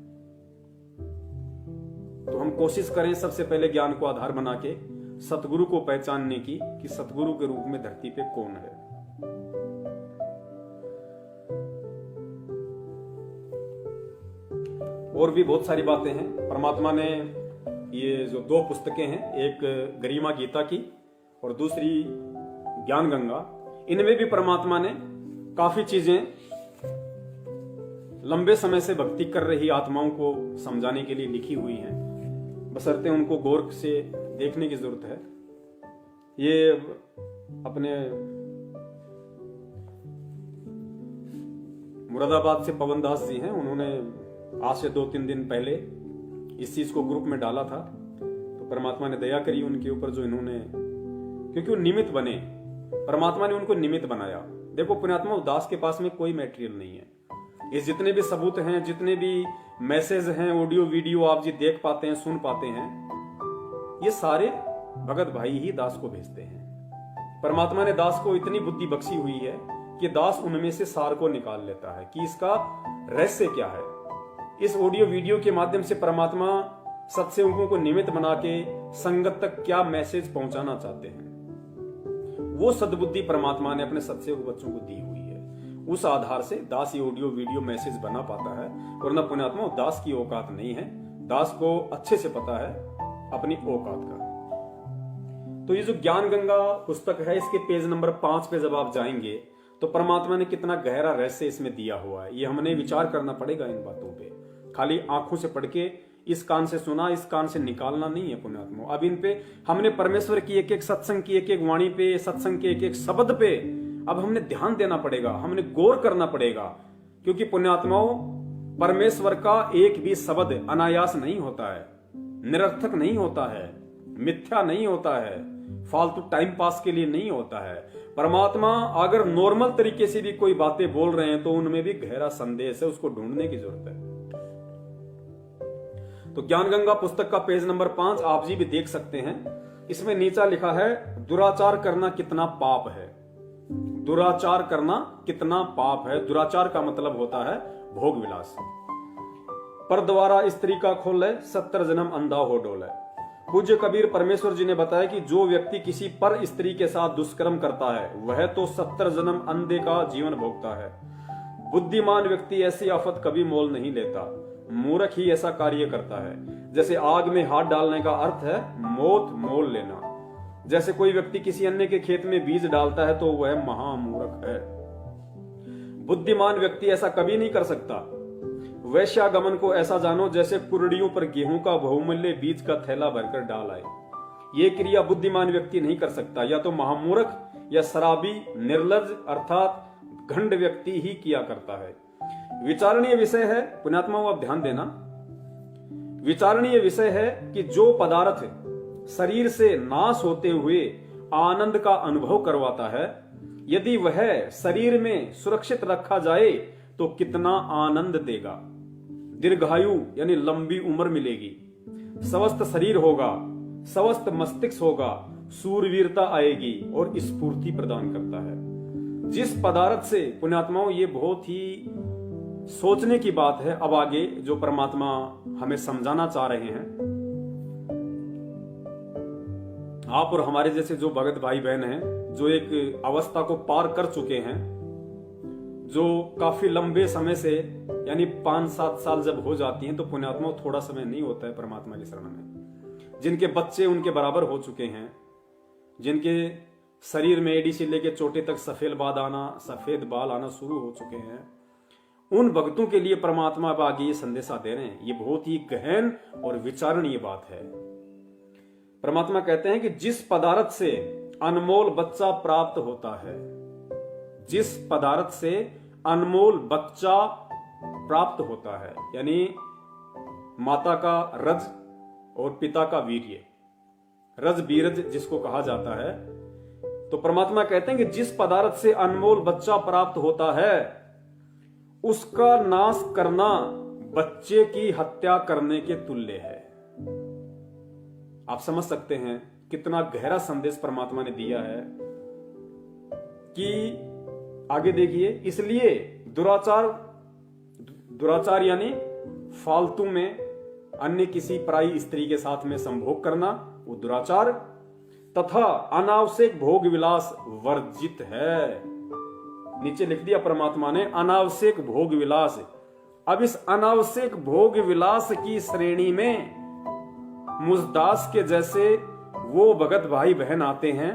तो हम कोशिश करें सबसे पहले ज्ञान को आधार बना के सतगुरु को पहचानने की कि सतगुरु के रूप में धरती पे कौन है। और भी बहुत सारी बातें हैं। परमात्मा ने ये जो 2 पुस्तकें हैं, एक गरिमा गीता की और दूसरी ज्ञान गंगा, इनमें भी परमात्मा ने काफी चीजें लंबे समय से भक्ति कर रही आत्माओं को समझाने के लिए लिखी हुई हैं, बशर्ते उनको गौर से देखने की जरूरत है। ये अपने मुरादाबाद से पवन दास जी हैं, उन्होंने आज से 2-3 दिन पहले इस चीज को ग्रुप में डाला था। तो परमात्मा ने दया करी उनके ऊपर, जो इन्होंने, क्योंकि वो निमित्त बने, परमात्मा ने उनको निमित्त बनाया। देखो पुण्यात्मा, दास के पास में कोई मटेरियल नहीं है। ये जितने भी सबूत हैं, जितने भी मैसेज हैं, ऑडियो वीडियो आप जी देख पाते हैं, सुन पाते हैं, ये सारे भगत भाई ही दास को भेजते हैं। परमात्मा ने दास को इतनी बुद्धि बख्शी हुई है कि दास उनमें से सार को निकाल लेता है कि इसका रहस्य क्या है। इस ऑडियो वीडियो के माध्यम से परमात्मा सत्संगों को निमित्त बना के संगत तक क्या मैसेज पहुंचाना चाहते हैं, वो सद्बुद्धि परमात्मा ने अपने सत्संग बच्चों को दी हुई है। उस आधार से दास ये ऑडियो वीडियो मैसेज बना पाता है। और न पुण्यात्मा, दास की औकात नहीं है, दास को अच्छे से पता है अपनी औकात का। तो ये जो ज्ञान गंगा पुस्तक है, इसके पेज नंबर 5 पे जब आप जाएंगे तो परमात्मा ने कितना गहरा रहस्य इसमें दिया हुआ है। ये हमने विचार करना पड़ेगा इन बातों पे। खाली आंखों से पढ़ के इस कान से सुना, इस कान से निकालना नहीं है पुण्यात्मा। अब इन पे हमने परमेश्वर की एक एक सत्संग की एक एक वाणी पे, सत्संग के एक एक शब्द पे अब हमने ध्यान देना पड़ेगा, हमने गौर करना पड़ेगा। क्योंकि पुण्यात्माओं, परमेश्वर का एक भी शब्द अनायास नहीं होता है, निरर्थक नहीं होता है, मिथ्या नहीं होता है, फालतू टाइम पास के लिए नहीं होता है। परमात्मा अगर नॉर्मल तरीके से भी कोई बातें बोल रहे हैं तो उनमें भी गहरा संदेश है, उसको ढूंढने की जरूरत है। तो ज्ञान गंगा पुस्तक का पेज नंबर 5 आप जी भी देख सकते हैं। इसमें नीचा लिखा है, दुराचार करना कितना पाप है। दुराचार करना कितना पाप है। दुराचार का मतलब होता है भोग विलास। पर द्वारा स्त्री का खोले, 70 जन्म अंधा हो डोले। पूज्य कबीर परमेश्वर जी ने बताया कि जो व्यक्ति किसी पर स्त्री के साथ दुष्कर्म करता है वह तो 70 जन्म अंधे का जीवन भोगता है। बुद्धिमान व्यक्ति ऐसी आफत कभी मोल नहीं लेता, मूर्ख ही ऐसा कार्य करता है। जैसे आग में हाथ डालने का अर्थ है मौत मोल लेना। जैसे कोई व्यक्ति किसी अन्य के खेत में बीज डालता है तो वह महामूर्ख है। बुद्धिमान व्यक्ति ऐसा कभी नहीं कर सकता। वैश्यागमन को ऐसा जानो जैसे कुर्डियों पर गेहूं का बहुमूल्य बीज का थैला भरकर डाल आए। ये क्रिया बुद्धिमान व्यक्ति नहीं कर सकता। या तो महामूर्ख या शराबी निर्लज अर्थात घंड व्यक्ति ही किया करता है। विचारणीय विषय है पुण्यात्माओं, आप ध्यान देना, विचारणीय विषय है कि जो पदार्थ शरीर से नाश होते हुए आनंद का अनुभव करवाता है, यदि वह शरीर में सुरक्षित रखा जाए तो कितना आनंद देगा। दीर्घायु यानी लंबी उम्र मिलेगी, स्वस्थ शरीर होगा, स्वस्थ मस्तिष्क होगा, सूरवीरता आएगी और स्फूर्ति प्रदान करता है। जिस पदार्थ से पुण्यात्माओं, ये बहुत ही सोचने की बात है। अब आगे जो परमात्मा हमें समझाना चाह रहे हैं, आप और हमारे जैसे जो भगत भाई बहन हैं, जो एक अवस्था को पार कर चुके हैं, जो काफी लंबे समय से यानी 5-7 साल जब हो जाती हैं तो पुण्यात्मा थोड़ा समय नहीं होता है परमात्मा की शरण में। जिनके बच्चे उनके बराबर हो चुके हैं, जिनके शरीर में एड़ी से लेकर चोटे तक सफेद बाल आना शुरू हो चुके हैं, उन भक्तों के लिए परमात्मा अब आगे ये संदेशा दे रहे हैं। ये बहुत ही गहन और विचारणीय बात है। परमात्मा कहते हैं कि जिस पदार्थ से अनमोल बच्चा प्राप्त होता है, जिस पदार्थ से अनमोल बच्चा प्राप्त होता है, यानी माता का रज और पिता का वीर्य, रज बीरज जिसको कहा जाता है, तो परमात्मा कहते हैं कि जिस पदार्थ से अनमोल बच्चा प्राप्त होता है उसका नाश करना बच्चे की हत्या करने के तुल्य है। आप समझ सकते हैं कितना गहरा संदेश परमात्मा ने दिया है कि आगे देखिए, इसलिए दुराचार यानी फालतू में अन्य किसी पराई स्त्री के साथ में संभोग करना, वो दुराचार। तथा अनावश्यक भोग विलास वर्जित है। नीचे लिख दिया परमात्मा ने अनावश्यक भोग विलास। अब इस अनावश्यक भोग विलास की श्रेणी में मुझदास के जैसे वो भगत भाई बहन आते हैं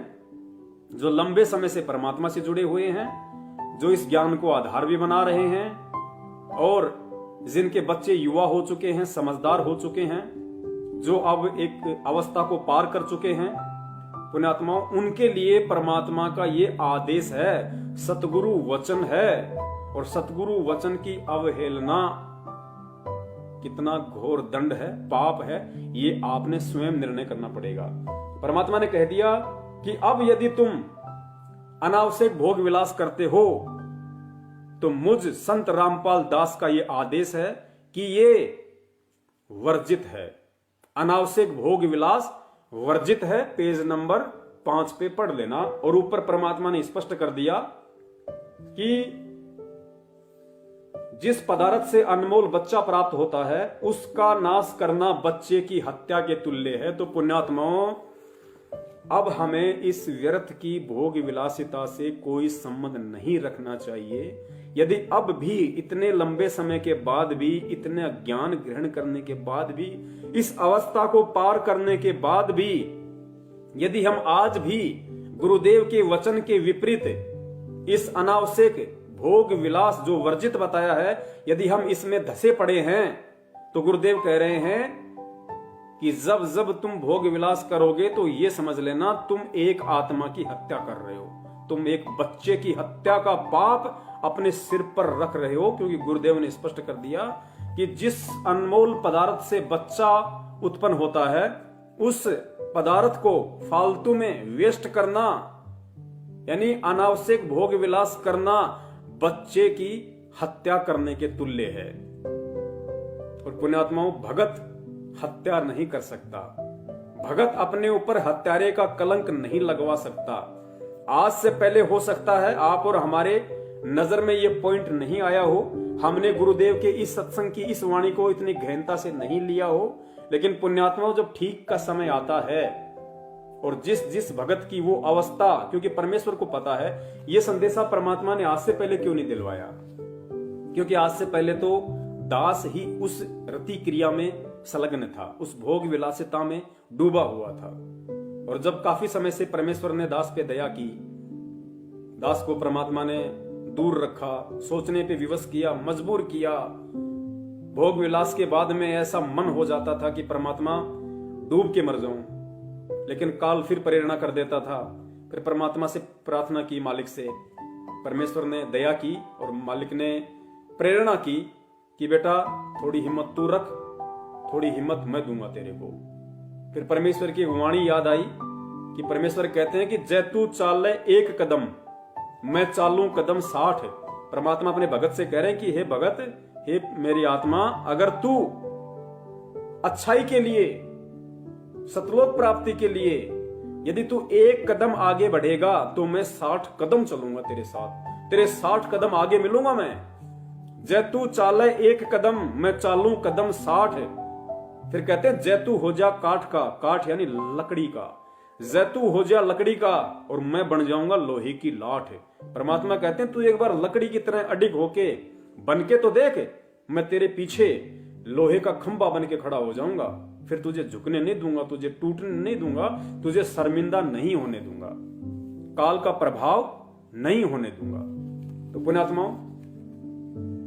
जो लंबे समय से परमात्मा से जुड़े हुए हैं, जो इस ज्ञान को आधार भी बना रहे हैं और जिनके बच्चे युवा हो चुके हैं, समझदार हो चुके हैं, जो अब एक अवस्था को पार कर चुके हैं पुण्यात्माओं, उनके लिए परमात्मा का ये आदेश है, सतगुरु वचन है। और सतगुरु वचन की अवहेलना कितना घोर दंड है, पाप है, ये आपने स्वयं निर्णय करना पड़ेगा। परमात्मा ने कह दिया कि अब यदि तुम अनावश्यक भोग विलास करते हो तो मुझ संत रामपाल दास का यह आदेश है कि ये वर्जित है। अनावश्यक भोग विलास वर्जित है। पेज नंबर 5 पे पढ़ लेना। और ऊपर परमात्मा ने स्पष्ट कर दिया कि जिस पदार्थ से अनमोल बच्चा प्राप्त होता है उसका नाश करना बच्चे की हत्या के तुल्य है। तो पुण्यात्माओं, अब हमें इस व्यर्थ की भोग विलासिता से कोई संबंध नहीं रखना चाहिए। यदि अब भी इतने लंबे समय के बाद भी, इतने ज्ञान ग्रहण करने के बाद भी, इस अवस्था को पार करने के बाद भी, यदि हम आज भी गुरुदेव के वचन के विपरीत इस अनावश्यक भोग विलास जो वर्जित बताया है, यदि हम इसमें धसे पड़े हैं, तो गुरुदेव कह रहे हैं कि जब जब तुम भोग विलास करोगे तो ये समझ लेना तुम एक आत्मा की हत्या कर रहे हो, तुम एक बच्चे की हत्या का पाप अपने सिर पर रख रहे हो। क्योंकि गुरुदेव ने स्पष्ट कर दिया कि जिस अनमोल पदार्थ से बच्चा उत्पन्न होता है उस पदार्थ को फालतू में वेस्ट करना, यानी अनावश्यक भोग विलास करना, बच्चे की हत्या करने के तुल्य है। और पुण्यात्माओं, भगत हत्या नहीं कर सकता, भगत अपने ऊपर हत्यारे का कलंक नहीं लगवा सकता। आज से पहले हो सकता है आप और हमारे नजर में ये पॉइंट नहीं आया हो, हमने गुरुदेव के इस सत्संग की इस वाणी को इतनी गहनता से नहीं लिया हो, लेकिन पुण्यात्माओं, जब ठीक का समय आता है और जिस जिस भगत की वो अवस्था, क्योंकि परमेश्वर को पता है ये संदेशा परमात्मा ने आज से पहले क्यों नहीं दिलवाया, क्योंकि आज से पहले तो दास ही उस रति क्रिया में संलग्न था, उस भोग विलासिता में डूबा हुआ था। और जब काफी समय से परमेश्वर ने दास पे दया की, दास को परमात्मा ने दूर रखा, सोचने पे विवश किया, मजबूर किया, भोग विलास के बाद में ऐसा मन हो जाता था कि परमात्मा डूब के मर जाऊं, लेकिन काल फिर प्रेरणा कर देता था। फिर परमात्मा से प्रार्थना की, मालिक से, परमेश्वर ने दया की और मालिक ने प्रेरणा की कि बेटा थोड़ी हिम्मत तू रख, थोड़ी हिम्मत मैं दूंगा तेरे को। फिर परमेश्वर की वाणी याद आई कि परमेश्वर कहते हैं कि जय तू चाले एक कदम मैं चालूं कदम 60। परमात्मा अपने भगत से कह रहे हैं कि हे भगत, हे मेरी आत्मा, अगर तू अच्छाई के लिए, सतलोक प्राप्ति के लिए यदि तू एक कदम आगे बढ़ेगा तो मैं 60 कदम चलूंगा तेरे साथ, तेरे 60 कदम आगे मिलूंगा मैं। जय तू चाले एक कदम मैं चालूं कदम 60। फिर कहते हैं जय तू हो जा काठ का, काठ यानी लकड़ी का, जय तू हो जा लकड़ी का और मैं बन जाऊंगा लोहे की लाठ। परमात्मा कहते हैं तू एक बार लकड़ी की तरह अडिग होके बन के तो देख, मैं तेरे पीछे लोहे का खंभा बन के खड़ा हो जाऊंगा, फिर तुझे झुकने नहीं दूंगा, तुझे टूटने नहीं दूंगा, तुझे शर्मिंदा नहीं होने दूंगा, काल का प्रभाव नहीं होने दूंगा। तो पुण्यात्माओं,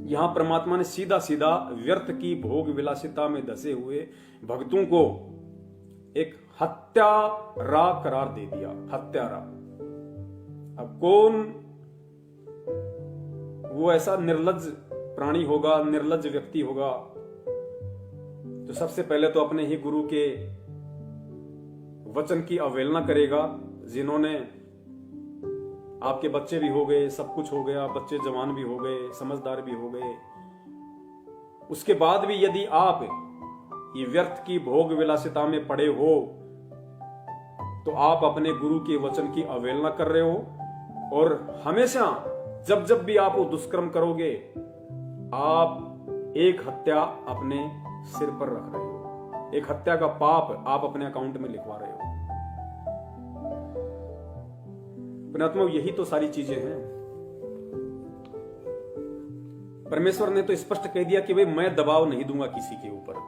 यहां परमात्मा ने सीधा सीधा व्यर्थ की भोग विलासिता में धसे हुए भक्तों को एक हत्यारा करार दे दिया, हत्यारा। अब कौन वो ऐसा निर्लज्ज प्राणी होगा, निर्लज्ज व्यक्ति होगा, तो सबसे पहले तो अपने ही गुरु के वचन की अवहेलना करेगा। जिन्होंने, आपके बच्चे भी हो गए, सब कुछ हो गया, बच्चे जवान भी हो गए, समझदार भी हो गए, उसके बाद भी यदि आप ये व्यर्थ की भोग विलासिता में पड़े हो तो आप अपने गुरु के वचन की अवहेलना कर रहे हो। और हमेशा जब जब भी आप वो दुष्कर्म करोगे, आप एक हत्या अपने सिर पर रख रहे हो, एक हत्या का पाप आप अपने अकाउंट में लिखवा रहे हो। पुण्यात्मा, यही तो सारी चीजें हैं। परमेश्वर ने तो स्पष्ट कह दिया कि भाई मैं दबाव नहीं दूंगा किसी के ऊपर,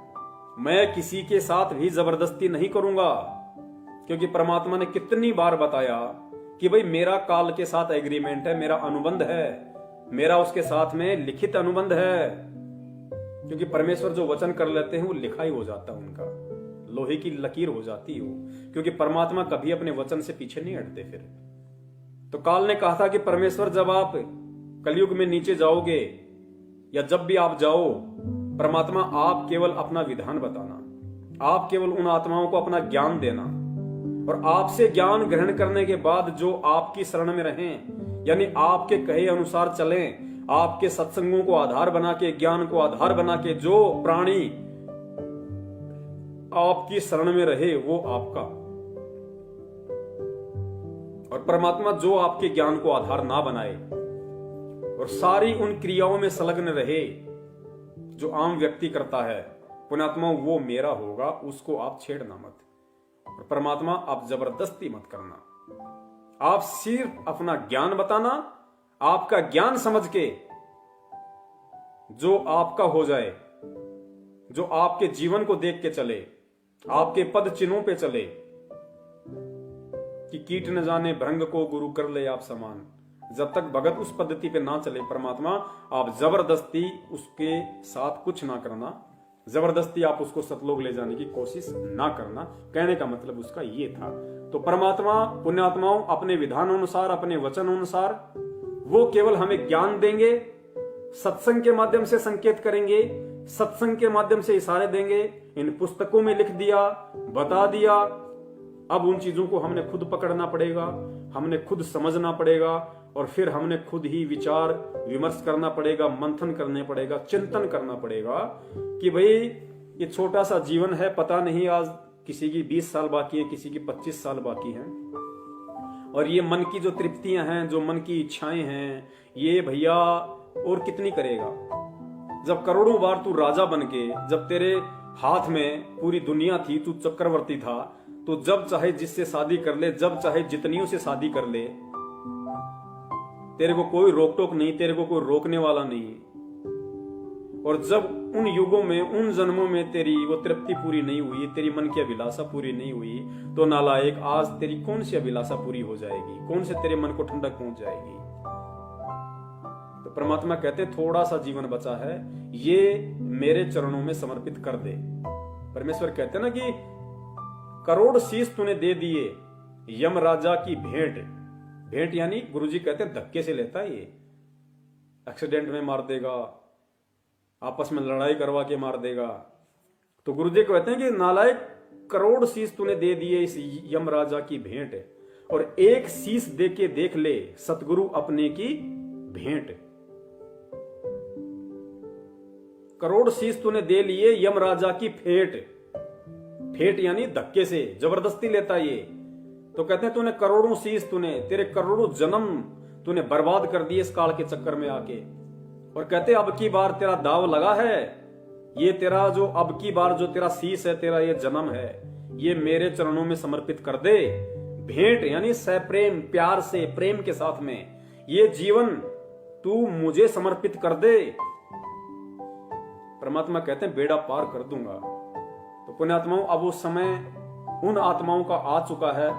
मैं किसी के साथ भी जबरदस्ती नहीं करूंगा, क्योंकि परमात्मा ने कितनी बार बताया कि भाई मेरा काल के साथ एग्रीमेंट है, मेरा अनुबंध है, मेरा उसके साथ में लिखित अनुबंध है। क्योंकि परमेश्वर जो वचन कर लेते हैं वो लिखा ही हो जाता है, उनका लोहे की लकीर हो जाती है वो, क्योंकि परमात्मा कभी अपने वचन से पीछे नहीं हटते। फिर तो काल ने कहा था कि परमेश्वर जब आप कलयुग में नीचे जाओगे या जब भी आप जाओ, परमात्मा आप केवल अपना विधान बताना, आप केवल उन आत्माओं को अपना ज्ञान देना, और आपसे ज्ञान ग्रहण करने के बाद जो आपकी शरण में रहें, यानी आपके कहे अनुसार चलें, आपके सत्संगों को आधार बना के, ज्ञान को आधार बना के जो प्राणी आपकी शरण में रहे वो आपका, और परमात्मा जो आपके ज्ञान को आधार ना बनाए और सारी उन क्रियाओं में संलग्न रहे जो आम व्यक्ति करता है, पुण्यात्मा वो मेरा होगा, उसको आप छेड़ना मत। और परमात्मा आप जबरदस्ती मत करना, आप सिर्फ अपना ज्ञान बताना, आपका ज्ञान समझ के जो आपका हो जाए, जो आपके जीवन को देख के चले, आपके पद चिन्हों पे चले, कि कीट न जाने भृंग को गुरु कर ले आप समान। जब तक भगत उस पद्धति पे ना चले परमात्मा, आप जबरदस्ती उसके साथ कुछ ना करना, जबरदस्ती आप उसको सतलोक ले जाने की कोशिश ना करना। कहने का मतलब उसका ये था। तो परमात्मा पुण्यात्माओं अपने विधान अनुसार, अपने वचन अनुसार वो केवल हमें ज्ञान देंगे, सत्संग के माध्यम से संकेत करेंगे, सत्संग के माध्यम से इशारे देंगे। इन पुस्तकों में लिख दिया, बता दिया, अब उन चीजों को हमने खुद पकड़ना पड़ेगा, हमने खुद समझना पड़ेगा, और फिर हमने खुद ही विचार विमर्श करना पड़ेगा, मंथन करने पड़ेगा, चिंतन करना पड़ेगा कि भाई ये छोटा सा जीवन है, पता नहीं आज किसी की 20 साल बाकी है, किसी की 25 साल बाकी है, और ये मन की जो तृप्तियां हैं, जो मन की इच्छाएं हैं, ये भैया और कितनी करेगा। जब करोड़ों बार तू राजा बन के, जब तेरे हाथ में पूरी दुनिया थी, तू चक्रवर्ती था, तो जब चाहे जिससे शादी कर ले, जब चाहे जितनियों से शादी कर ले, तेरे को कोई रोक टोक नहीं, तेरे को कोई रोकने वाला नहीं। और जब उन युगों में, उन जन्मों में तेरी वो तृप्ति पूरी नहीं हुई, तेरी मन की अभिलाषा पूरी नहीं हुई, तो नालायक आज तेरी कौन सी अभिलाषा पूरी हो जाएगी, कौन से तेरे मन को ठंडक पहुंच जाएगी। तो परमात्मा कहते थोड़ा सा जीवन बचा है, ये मेरे चरणों में समर्पित कर दे। परमेश्वर कहते ना कि करोड़ शीश तूने दे दिए, यम राजा की भेंट। भेंट यानी गुरुजी कहते हैं धक्के से लेता है, ये एक्सीडेंट में मार देगा, आपस में लड़ाई करवा के मार देगा। तो गुरुजी कहते हैं कि नालायक करोड़ शीश तूने दे दिए इस यम राजा की भेंट, और एक शीश दे के देख ले सतगुरु अपने की भेंट। करोड़ शीश तूने दे लिए यम राजा की फेंट। फेंट यानी धक्के से, जबरदस्ती लेता ये। तो कहते हैं तूने करोड़ों शीश, तूने तेरे करोड़ों जन्म तूने बर्बाद कर दिए इस काल के चक्कर में आके। और कहते अब की बार तेरा दाव लगा है, ये तेरा जो अब की बार जो तेरा शीश है, तेरा ये जन्म है, ये मेरे चरणों में समर्पित कर दे। भेंट यानी सप्रेम, प्यार से, प्रेम के साथ में ये जीवन तू मुझे समर्पित कर दे। परमात्मा कहते हैं बेड़ा पार कर दूंगा। तो पुण्यात्माओं अब वो समय उन आत्माओं का आ चुका है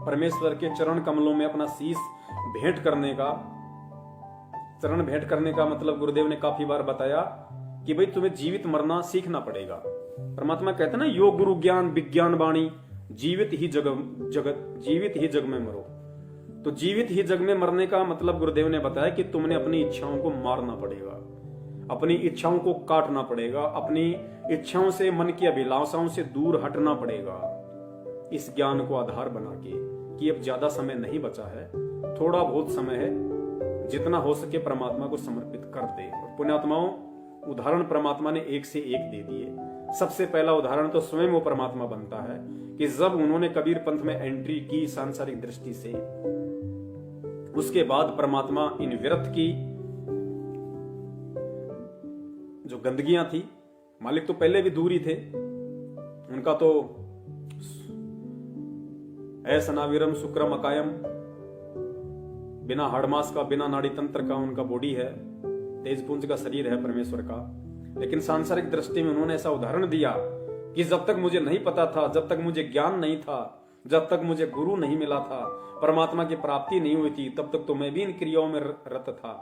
परमेश्वर के चरण कमलों में अपना शीश भेंट करने का। चरण भेंट करने का मतलब गुरुदेव ने काफी बार बताया कि भाई तुम्हें जीवित मरना सीखना पड़ेगा। परमात्मा कहते हैं ना, योग गुरु ज्ञान विज्ञान वाणी, जीवित ही जग में मरो। तो जीवित ही जग में मरने का मतलब गुरुदेव ने बताया कि तुमने अपनी इच्छाओं को मारना पड़ेगा, अपनी इच्छाओं को काटना पड़ेगा, अपनी इच्छाओं से, मन की अभिलाषाओं से दूर हटना पड़ेगा, इस ज्ञान को आधार बना के कि अब ज्यादा समय नहीं बचा है, थोड़ा बहुत समय है, जितना हो सके परमात्मा को समर्पित कर दे। और पुण्यात्माओं उदाहरण परमात्मा ने एक से एक दे दिए। सबसे पहला उदाहरण तो स्वयं वो परमात्मा बनता है कि जब उन्होंने कबीर पंथ में एंट्री की सांसारिक दृष्टि से, उसके बाद परमात्मा इन व्यर्थ की जो गंदगियां थी, मालिक तो पहले भी दूर ही थे, उनका तो ऐसनाविरम शुक्रम अकायम, बिना हाड़मास का, बिना नाड़ी तंत्र का उनका बॉडी है, तेजपुंज का शरीर है परमेश्वर का। लेकिन सांसारिक दृष्टि में उन्होंने ऐसा उदाहरण दिया कि जब तक मुझे नहीं पता था, जब तक मुझे ज्ञान नहीं था, जब तक मुझे गुरु नहीं मिला था, परमात्मा की प्राप्ति नहीं हुई थी, तब तक तो मैं भी इन क्रियाओं में रत था,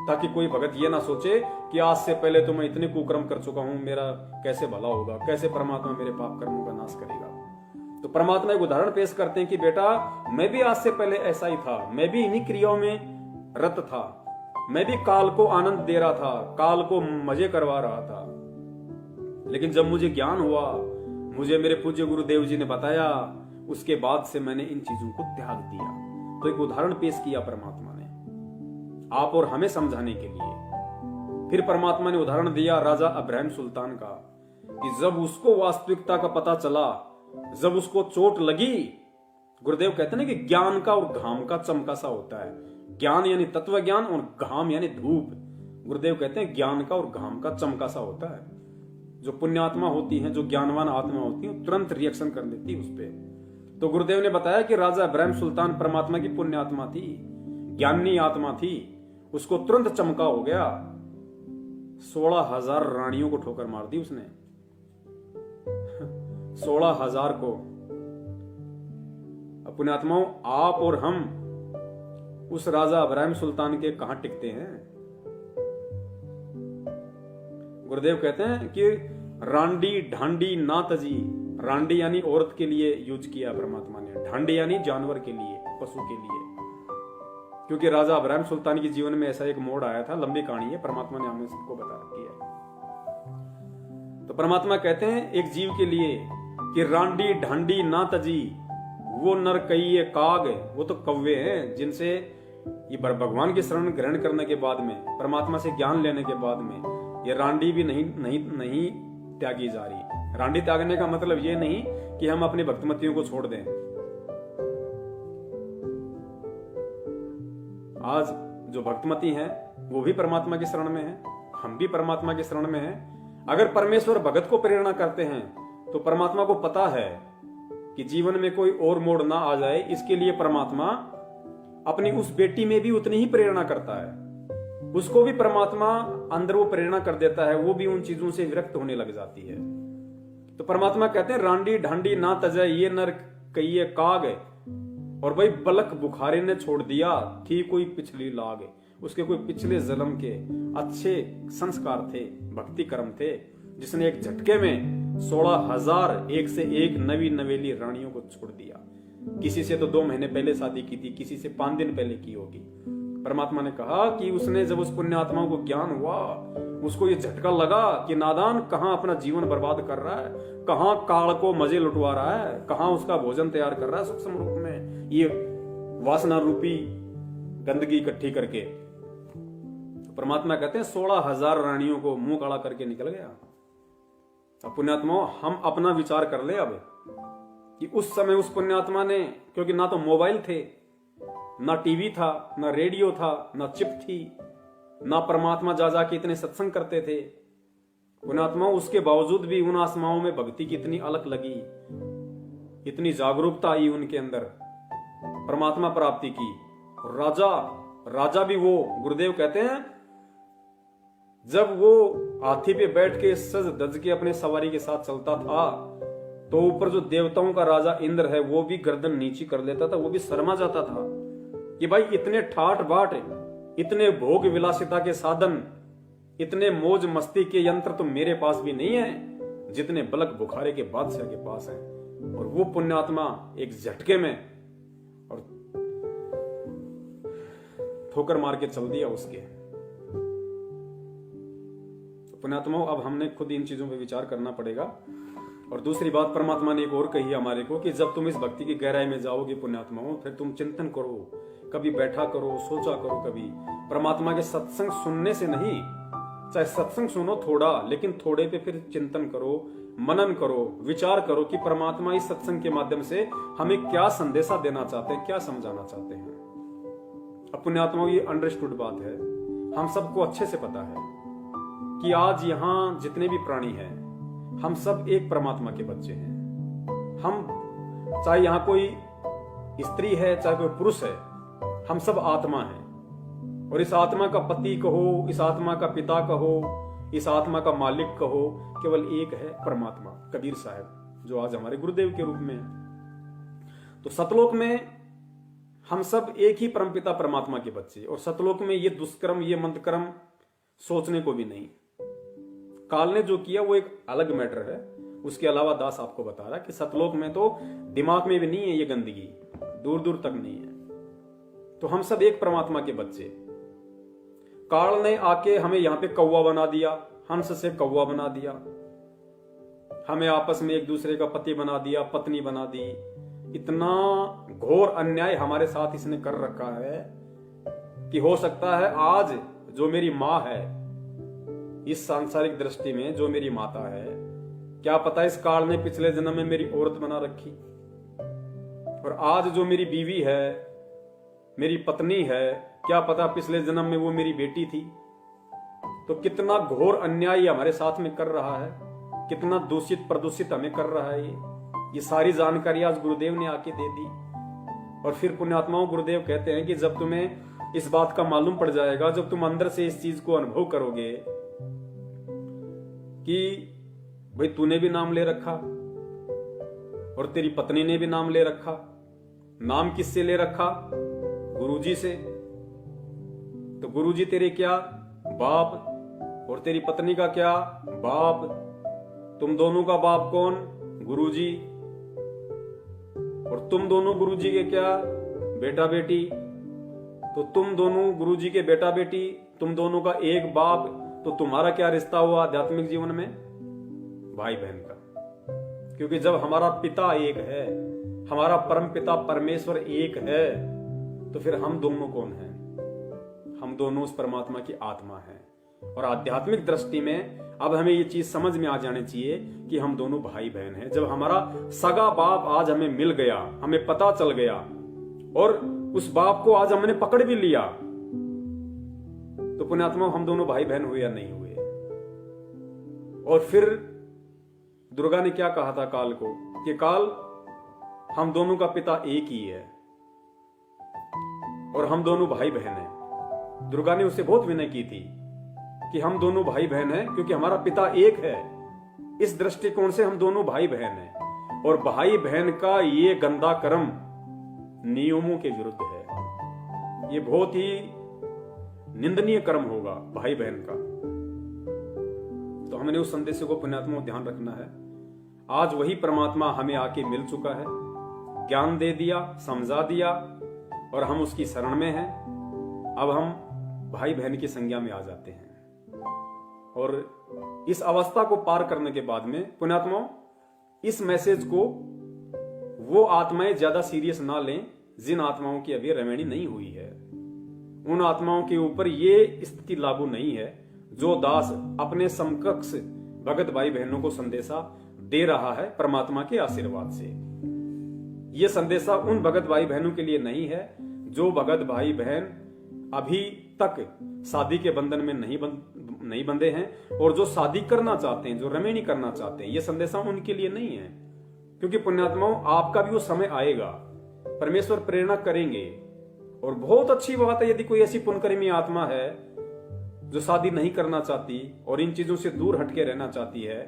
ताकि कोई भगत ये ना सोचे कि आज से पहले तो मैं इतने कुकर्म कर चुका हूं, मेरा कैसे भला होगा, कैसे परमात्मा मेरे पाप कर्मों का नाश करेगा। तो परमात्मा एक उदाहरण पेश करते हैं कि बेटा, मैं भी आज से पहले ऐसा ही था, मैं भी इन्हीं क्रियाओं में रत था, मैं भी काल को आनंद दे रहा था, काल को मजे करवा रहा था। लेकिन जब मुझे ज्ञान हुआ, मुझे मेरे पूज्य गुरुदेव जी ने बताया, उसके बाद से मैंने इन चीजों को त्याग दिया। तो एक उदाहरण पेश किया परमात्मा ने आप और हमें समझाने के लिए। फिर परमात्मा ने उदाहरण दिया राजा अब्राहम सुल्तान का, कि जब उसको वास्तविकता का पता चला, जब उसको चोट लगी, गुरुदेव कहते हैं कि ज्ञान का और घाम का चमका सा होता है। ज्ञान यानी तत्व ज्ञान और घाम यानी धूप। गुरुदेव कहते हैं ज्ञान का और घाम का चमका सा होता है। जो पुण्यात्मा होती हैं, जो ज्ञानवान आत्मा होती है, तुरंत रिएक्शन कर देती है उस पर। तो गुरुदेव ने बताया कि राजा इब्राहिम सुल्तान परमात्मा की पुण्यात्मा थी, ज्ञानी आत्मा थी, उसको तुरंत चमका हो गया। 16,000 रानियों को ठोकर मार दी उसने, 16,000 को। पुण्यात्माओं, आप और हम उस राजा इब्राहिम सुल्तान के कहां टिकते हैं? गुरुदेव कहते हैं कि रांडी ढांडी ना तजी। रांडी यानी औरत के लिए यूज किया परमात्मा ने, ढांडी यानी जानवर के लिए, पशु के लिए। क्योंकि राजा इब्राहिम सुल्तान के जीवन में ऐसा एक मोड़ आया था, लंबी कहानी है, परमात्मा ने हमें सबको बता रखी है। तो परमात्मा कहते हैं एक जीव के लिए कि रांडी ढांडी ना तजी, वो नर कई काग, वो तो कौवे हैं जिनसे ये भगवान की शरण ग्रहण करने के बाद में, परमात्मा से ज्ञान लेने के बाद में, ये रांडी भी नहीं त्यागी जा रही। रांडी त्यागने का मतलब ये नहीं कि हम अपनी भक्तमतियों को छोड़ दें। आज जो भक्तमती हैं वो भी परमात्मा की शरण में हैं, हम भी परमात्मा की शरण में हैं। अगर परमेश्वर भगत को प्रेरणा करते हैं तो परमात्मा को पता है कि जीवन में कोई और मोड़ ना आ जाए, इसके लिए परमात्मा अपनी उस बेटी में भी उतनी ही प्रेरणा करता है। उसको भी परमात्मा अंदर वो प्रेरणा कर देता है, वो भी उन चीजों से विरक्त होने लग जाती है। तो परमात्मा कहते हैं रांडी ढांडी ना तजय, ये नर कहिए काग। और भाई बलक बुखारी ने छोड़ दिया, थी कोई पिछली लाग, उसके कोई पिछले जन्म के अच्छे संस्कार थे, भक्ति कर्म थे, जिसने एक झटके में 16,000 एक से एक नवी नवेली रानियों को छोड़ दिया। किसी से तो 2 महीने पहले शादी की थी, किसी से 5 दिन पहले की होगी। परमात्मा ने कहा कि उसने जब उस पुण्यात्मा को ज्ञान हुआ, उसको ये झटका लगा कि नादान कहां अपना जीवन बर्बाद कर रहा है, कहां काल को मजे लुटवा रहा है, कहां उसका भोजन तैयार कर रहा है सूक्ष्म रूप में, ये वासना रूपी गंदगी इकट्ठी करके। परमात्मा कहते हैं 16,000 रानियों को मुंह काला करके निकल गया। अब पुण्यात्मा, हम अपना विचार कर ले अब कि उस समय उस पुण्यात्मा ने, क्योंकि ना तो मोबाइल थे, ना टीवी था, ना रेडियो था, ना चिप थी, ना परमात्मा जा जाके इतने सत्संग करते थे। पुण्यात्मा, उसके बावजूद भी उन आत्माओं में भक्ति की इतनी अलख लगी, इतनी जागरूकता आई उनके अंदर परमात्मा प्राप्ति की। राजा भी वो, गुरुदेव कहते हैं जब वो हाथी पे बैठ के सज धज के अपने सवारी के साथ चलता था, तो ऊपर जो देवताओं का राजा इंद्र है वो भी गर्दन नीची कर लेता था, वो भी शर्मा जाता था कि भाई इतने ठाट बाट, इतने भोग विलासिता के साधन, इतने मौज मस्ती के यंत्र तो मेरे पास भी नहीं है जितने बलक बुखारे के बादशाह के पास है। और वो पुण्यात्मा एक झटके में और ठोकर मार के चल दिया उसके। पुण्यात्माओं, अब हमने खुद इन चीजों पे विचार करना पड़ेगा। और दूसरी बात परमात्मा ने एक और कही हमारे को कि जब तुम इस भक्ति की गहराई में जाओगे पुण्यात्माओं, फिर तुम चिंतन करो, कभी बैठा करो, सोचा करो, कभी परमात्मा के सत्संग सुनने से नहीं, चाहे सत्संग सुनो थोड़ा, लेकिन थोड़े पे फिर चिंतन करो, मनन करो, विचार करो कि परमात्मा इस सत्संग के माध्यम से हमें क्या संदेशा देना चाहते हैं, क्या समझाना चाहते हैं। अब पुण्यात्माओं, ये अंडरस्टूड बात है, हम सबको अच्छे से पता है कि आज यहां जितने भी प्राणी हैं, हम सब एक परमात्मा के बच्चे हैं। हम चाहे यहां कोई स्त्री है, चाहे कोई पुरुष है, हम सब आत्मा हैं, और इस आत्मा का पति कहो, इस आत्मा का पिता कहो, इस आत्मा का मालिक कहो, केवल एक है परमात्मा, कबीर साहब, जो आज हमारे गुरुदेव के रूप में है। तो सतलोक में हम सब एक ही परमपिता परमात्मा के बच्चे, और सतलोक में ये दुष्कर्म, ये मंदकर्म सोचने को भी नहीं। काल ने जो किया वो एक अलग मैटर है, उसके अलावा दास आपको बता रहा कि सतलोक में तो दिमाग में भी नहीं है ये गंदगी, दूर दूर तक नहीं है। तो हम सब एक परमात्मा के बच्चे। काल ने आके हमें यहां पे कौवा बना दिया, हंस से कौवा बना दिया, हमें आपस में एक दूसरे का पति बना दिया, पत्नी बना दी। इतना घोर अन्याय हमारे साथ इसने कर रखा है कि हो सकता है आज जो मेरी माँ है, इस सांसारिक दृष्टि में जो मेरी माता है, क्या पता इस काल ने पिछले जन्म में मेरी औरत बना रखी, और आज जो मेरी बीवी है, मेरी पत्नी है, क्या पता पिछले जन्म में वो मेरी बेटी थी। तो कितना घोर अन्याय हमारे साथ में कर रहा है, कितना दूषित प्रदूषित हमें कर रहा है। ये सारी जानकारी आज गुरुदेव ने आके दे दी। और फिर पुण्यात्माओं, गुरुदेव कहते हैं कि जब तुम्हें इस बात का मालूम पड़ जाएगा, जब तुम अंदर से इस चीज को अनुभव करोगे कि भाई तूने भी नाम ले रखा और तेरी पत्नी ने भी नाम ले रखा। नाम किससे ले रखा? गुरुजी से। तो गुरुजी तेरे क्या? बाप। और तेरी पत्नी का क्या? बाप। तुम दोनों का बाप कौन? गुरुजी। और तुम दोनों गुरुजी के क्या? बेटा बेटी। तो तुम दोनों गुरुजी के बेटा बेटी, तुम दोनों का एक बाप। तो तुम्हारा क्या रिश्ता हुआ आध्यात्मिक जीवन में? भाई बहन का। क्योंकि जब हमारा पिता एक है, हमारा परम पिता परमेश्वर एक है, तो फिर हम दोनों कौन हैं? हम दोनों उस परमात्मा की आत्मा हैं। और आध्यात्मिक दृष्टि में अब हमें ये चीज समझ में आ जानी चाहिए कि हम दोनों भाई बहन हैं। जब हमारा सगा बाप आज हमें मिल गया, हमें पता चल गया, और उस बाप को आज हमने पकड़ भी लिया, तो पुण्यात्मा हम दोनों भाई बहन हुए या नहीं हुए? और फिर दुर्गा ने क्या कहा था काल को कि काल, हम दोनों का पिता एक ही है और हम दोनों भाई बहन हैं। दुर्गा ने उससे बहुत विनय की थी कि हम दोनों भाई बहन हैं क्योंकि हमारा पिता एक है। इस दृष्टिकोण से हम दोनों भाई बहन हैं। और भाई बहन का ये गंदा कर्म नियमों के विरुद्ध है। ये बहुत ही निंदनीय कर्म होगा भाई बहन का। तो हमने उस संदेश को पुण्यात्मा ध्यान रखना है। आज वही परमात्मा हमें आके मिल चुका है, ज्ञान दे दिया, समझा दिया, और हम उसकी शरण में हैं। अब हम भाई बहन की संज्ञा में आ जाते हैं। और इस अवस्था को पार करने के बाद में पुण्यात्माओं, इस मैसेज को वो आत्माएं ज्यादा सीरियस ना लें जिन आत्माओं की अभी रवेणी नहीं हुई है। उन आत्माओं के ऊपर ये स्थिति लागू नहीं है जो दास अपने समकक्ष भगत भाई बहनों को संदेशा दे रहा है परमात्मा के आशीर्वाद से। ये संदेशा उन भगत भाई बहनों के लिए नहीं है जो भगत भाई बहन अभी तक शादी के बंधन में नहीं बंधे हैं और जो शादी करना चाहते हैं, जो रमेणी करना चाहते हैं। ये संदेशा उनके लिए नहीं है, क्योंकि पुण्यात्माओं आपका भी वो समय आएगा, परमेश्वर प्रेरणा करेंगे। और बहुत अच्छी बात है यदि कोई ऐसी पुण्यकर्मी आत्मा है जो शादी नहीं करना चाहती और इन चीजों से दूर हटके रहना चाहती है,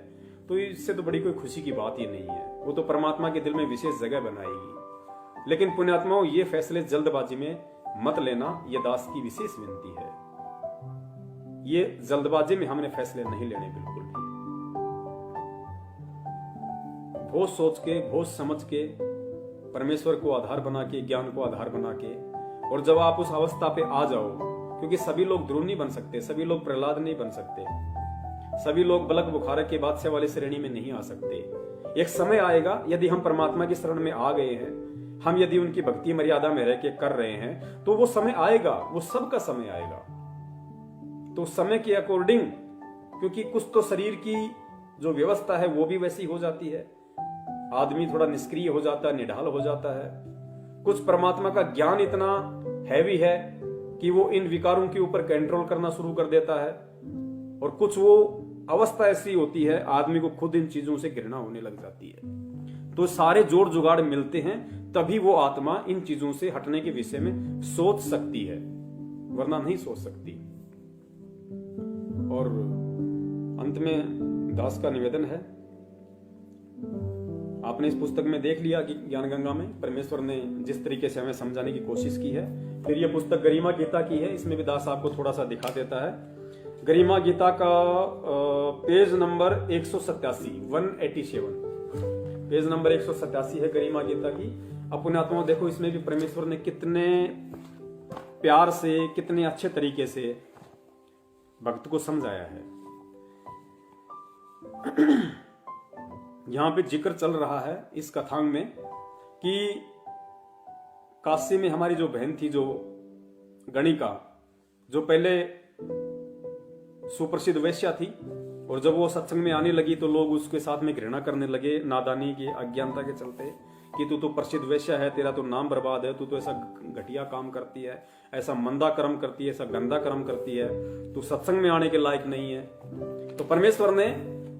तो इससे तो बड़ी कोई खुशी की बात ही नहीं है। वो तो परमात्मा के दिल में विशेष जगह बनाएगी। लेकिन पुण्यात्माओं, ये फैसले जल्दबाजी में मत लेना, ये दास की विशेष विनती है। ये जल्दबाजी में हमने फैसले नहीं लेने बिल्कुल भी। बहुत सोच के, बहुत समझ के, परमेश्वर को आधार बना के, ज्ञान को आधार बना के, और जब आप उस अवस्था पे आ जाओ, क्योंकि सभी लोग ध्रुव नहीं बन सकते, सभी लोग प्रहलाद नहीं बन सकते, सभी लोग बलक बुखारक के बादशाह वाली श्रेणी में नहीं आ सकते। एक समय आएगा, यदि हम परमात्मा की शरण में आ गए हैं, हम यदि उनकी भक्ति मर्यादा में रह के कर रहे हैं, तो वो समय आएगा, वो सबका समय आएगा। तो समय के अकॉर्डिंग, क्योंकि कुछ तो शरीर की जो व्यवस्था है वो भी वैसी हो जाती है, आदमी थोड़ा निष्क्रिय हो जाता है, निढाल हो जाता है। कुछ परमात्मा का ज्ञान इतना हैवी है कि वो इन विकारों के ऊपर कंट्रोल करना शुरू कर देता है, और कुछ वो अवस्था ऐसी होती है आदमी को खुद इन चीजों से घृणा होने लग जाती है। तो सारे जोड़ जुगाड़ मिलते हैं तभी वो आत्मा इन चीजों से हटने के विषय में सोच सकती है, वरना नहीं सोच सकती। और अंत में दास का निवेदन है, आपने इस पुस्तक में देख लिया कि ज्ञान गंगा में परमेश्वर ने जिस तरीके से हमें समझाने की कोशिश की है। फिर यह पुस्तक गरिमा गीता की है, इसमें भी दास आपको थोड़ा सा दिखा देता है। गरिमा गीता का पेज नंबर 187 पेज नंबर 187 है गरिमा गीता की। अपने आत्मा देखो, इसमें भी परमेश्वर ने कितने प्यार से, कितने अच्छे तरीके से भक्त को समझाया है। यहां पे जिक्र चल रहा है इस कथांग में कि काशी में हमारी जो बहन थी, जो गणिका, जो पहले सुप्रसिद्ध वेश्या थी, और जब वो सत्संग में आने लगी तो लोग उसके साथ में घृणा करने लगे, नादानी की, अज्ञानता के चलते, कि तू तो प्रसिद्ध वेश्या है, तेरा तो नाम बर्बाद है, तू तो ऐसा घटिया काम करती है, ऐसा मंदा कर्म करती है, ऐसा गंदा कर्म करती है, तू सत्संग में आने के लायक नहीं है। तो परमेश्वर ने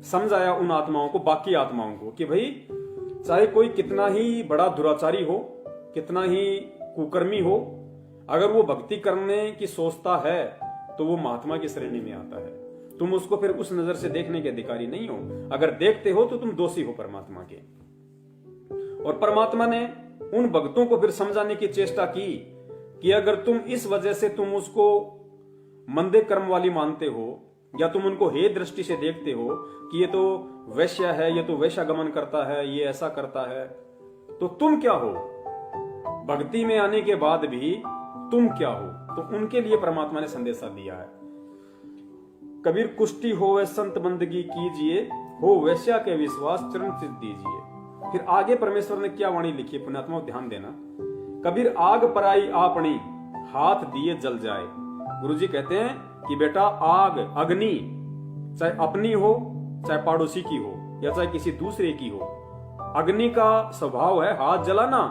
समझाया उन आत्माओं को, बाकी आत्माओं को, कि भाई चाहे कोई कितना ही बड़ा दुराचारी हो, कितना ही कुकर्मी हो, अगर वो भक्ति करने की सोचता है तो वो महात्मा की श्रेणी में आता है। तुम उसको फिर उस नजर से देखने के अधिकारी नहीं हो। अगर देखते हो तो तुम दोषी हो परमात्मा के। और परमात्मा ने उन भक्तों को फिर समझाने की चेष्टा की कि अगर तुम इस वजह से तुम उसको मंदे कर्म वाली मानते हो, या तुम उनको हे दृष्टि से देखते हो कि ये तो वैश्या है, ये तो वैश्यागमन करता है, ये ऐसा करता है, तो तुम क्या हो? भक्ति में आने के बाद भी तुम क्या हो? तो उनके लिए परमात्मा ने संदेशा दिया है। कबीर कुष्टी हो वे संत बंदगी कीजिए, हो वैश्या के विश्वास चरण चित दीजिए। फिर आगे परमेश्वर ने क्या वाणी लिखी है, पुण्यात्मा ध्यान देना। कबीर आग पराई आपनी, हाथ दिए जल जाए। गुरुजी कहते हैं कि बेटा आग, अग्नि, चाहे अपनी हो, चाहे पड़ोसी की हो, या चाहे किसी दूसरे की हो, अग्नि का स्वभाव है हाथ जलाना।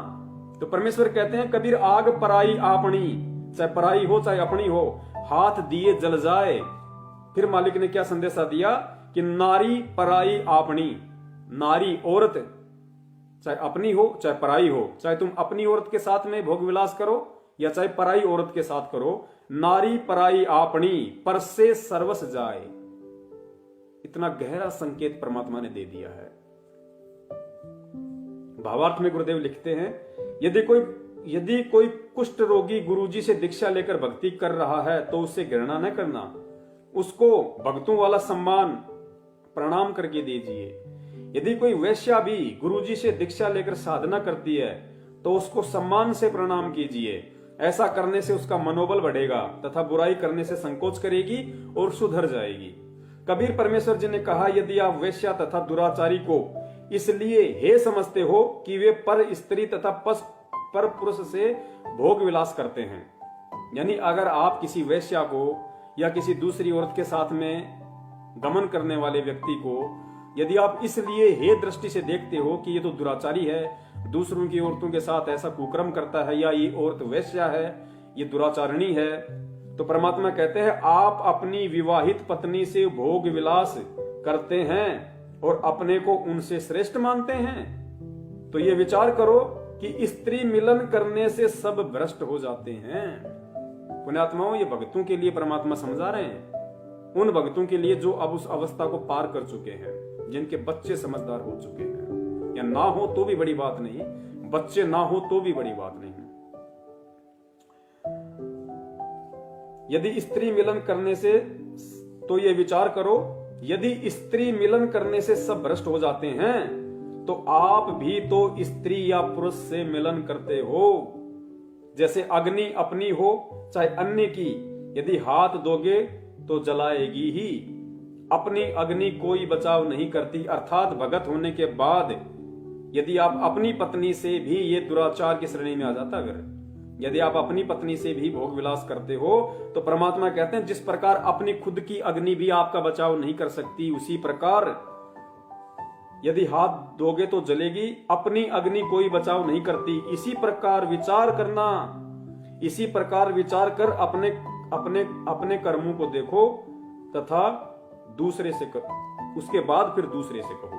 तो परमेश्वर कहते हैं कबीर आग पराई आपनी, चाहे पराई हो चाहे अपनी हो, हाथ दिए जल जाए। फिर मालिक ने क्या संदेशा दिया कि नारी पराई आपनी, नारी औरत, चाहे अपनी हो चाहे पराई हो, चाहे तुम अपनी औरत के साथ में भोग विलास करो या चाहे पराई औरत के साथ करो, नारी पराई आपनी, पर से सर्वस जाए। इतना गहरा संकेत परमात्मा ने दे दिया है। भावार्थ में गुरुदेव लिखते हैं, यदि कोई कुष्ठ रोगी गुरुजी से दीक्षा लेकर भक्ति कर रहा है तो उससे घृणा न करना, उसको भक्तों वाला सम्मान प्रणाम करके दीजिए। यदि कोई वैश्या भी गुरुजी से दीक्षा लेकर साधना करती है तो उसको सम्मान से प्रणाम कीजिए। ऐसा करने से उसका मनोबल बढ़ेगा तथा बुराई करने से संकोच करेगी और सुधर जाएगी। कबीर परमेश्वर जी ने कहा, यदि आप वैश्या तथा दुराचारी को इसलिए हे समझते हो कि वे पर स्त्री तथा पर पुरुष से भोग विलास करते हैं, यानी अगर आप किसी वैश्या को या किसी दूसरी औरत के साथ में गमन करने वाले व्यक्ति को यदि आप इसलिए हे दृष्टि से देखते हो कि ये तो दुराचारी है, दूसरों की औरतों के साथ ऐसा कुकर्म करता है, या ये औरत वैश्या है, ये दुराचारणी है, तो परमात्मा कहते हैं आप अपनी विवाहित पत्नी से भोग विलास करते हैं और अपने को उनसे श्रेष्ठ मानते हैं। तो ये विचार करो कि स्त्री मिलन करने से सब भ्रष्ट हो जाते हैं। पुण्यात्माओं, ये भक्तों के लिए परमात्मा समझा रहे हैं, उन भक्तों के लिए जो अब उस अवस्था को पार कर चुके हैं, जिनके बच्चे समझदार हो चुके हैं, या ना हो तो भी बड़ी बात नहीं, बच्चे ना हो तो भी बड़ी बात नहीं। यदि स्त्री मिलन करने से, तो ये विचार करो, यदि स्त्री मिलन करने से सब भ्रष्ट हो जाते हैं तो आप भी तो स्त्री या पुरुष से मिलन करते हो। जैसे अग्नि अपनी हो चाहे अन्य की, यदि हाथ दोगे तो जलाएगी ही। अपनी अग्नि कोई बचाव नहीं करती, अर्थात भगत होने के बाद यदि आप अपनी पत्नी से भी, ये दुराचार की श्रेणी में आ जाता, अगर यदि आप अपनी पत्नी से भी भोग विलास करते हो तो परमात्मा कहते हैं जिस प्रकार अपनी खुद की अग्नि भी आपका बचाव नहीं कर सकती, उसी प्रकार यदि हाथ दोगे तो जलेगी, अपनी अग्नि कोई बचाव नहीं करती। इसी प्रकार विचार करना, इसी प्रकार विचार कर अपने अपने अपने कर्मों को देखो तथा दूसरे से उसके बाद फिर दूसरे से कहो।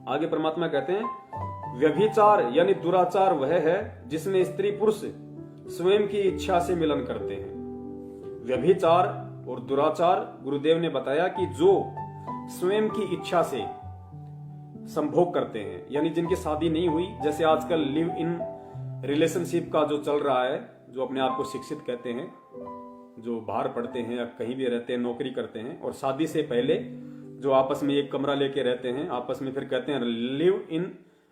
आगे परमात्मा कहते हैं व्यभिचार यानी दुराचार वह है जिसमें स्त्री पुरुष स्वयं की इच्छा से मिलन करते हैं। व्यभिचार और दुराचार गुरुदेव ने बताया कि जो स्वयं की इच्छा से संभोग करते हैं, यानी जिनकी शादी नहीं हुई, जैसे आजकल लिव इन रिलेशनशिप का जो चल रहा है, जो अपने आप को शिक्षित कहते हैं, जो बाहर पढ़ते हैं या कहीं भी रहते हैं, नौकरी करते हैं, और शादी से पहले जो आपस में एक कमरा लेके रहते हैं, आपस में फिर कहते हैं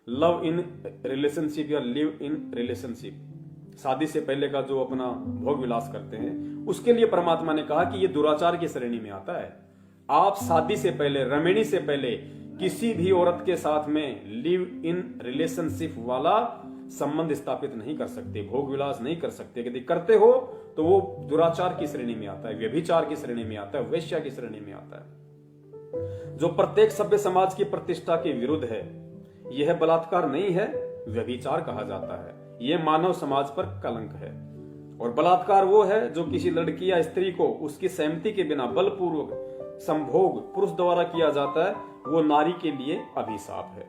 लव इन रिलेशनशिप या लिव इन रिलेशनशिप। शादी से पहले का जो अपना भोग विलास करते हैं, उसके लिए परमात्मा ने कहा कि ये दुराचार की श्रेणी में आता है। आप शादी से पहले, रमणी से पहले किसी भी औरत के साथ में लिव इन रिलेशनशिप वाला संबंध स्थापित नहीं कर सकते, भोग विलास नहीं कर सकते। यदि करते हो तो वो दुराचार की श्रेणी में आता है, व्यभिचार की श्रेणी में आता है, वेश्या की श्रेणी में आता है, जो प्रत्येक सभ्य समाज की प्रतिष्ठा के विरुद्ध है। यह बलात्कार नहीं है, व्यभिचार कहा जाता है। यह मानव समाज पर कलंक है। और बलात्कार वो है जो किसी लड़की या स्त्री को उसकी सहमति के बिना बलपूर्वक संभोग पुरुष द्वारा किया जाता है, वो नारी के लिए अभिशाप है,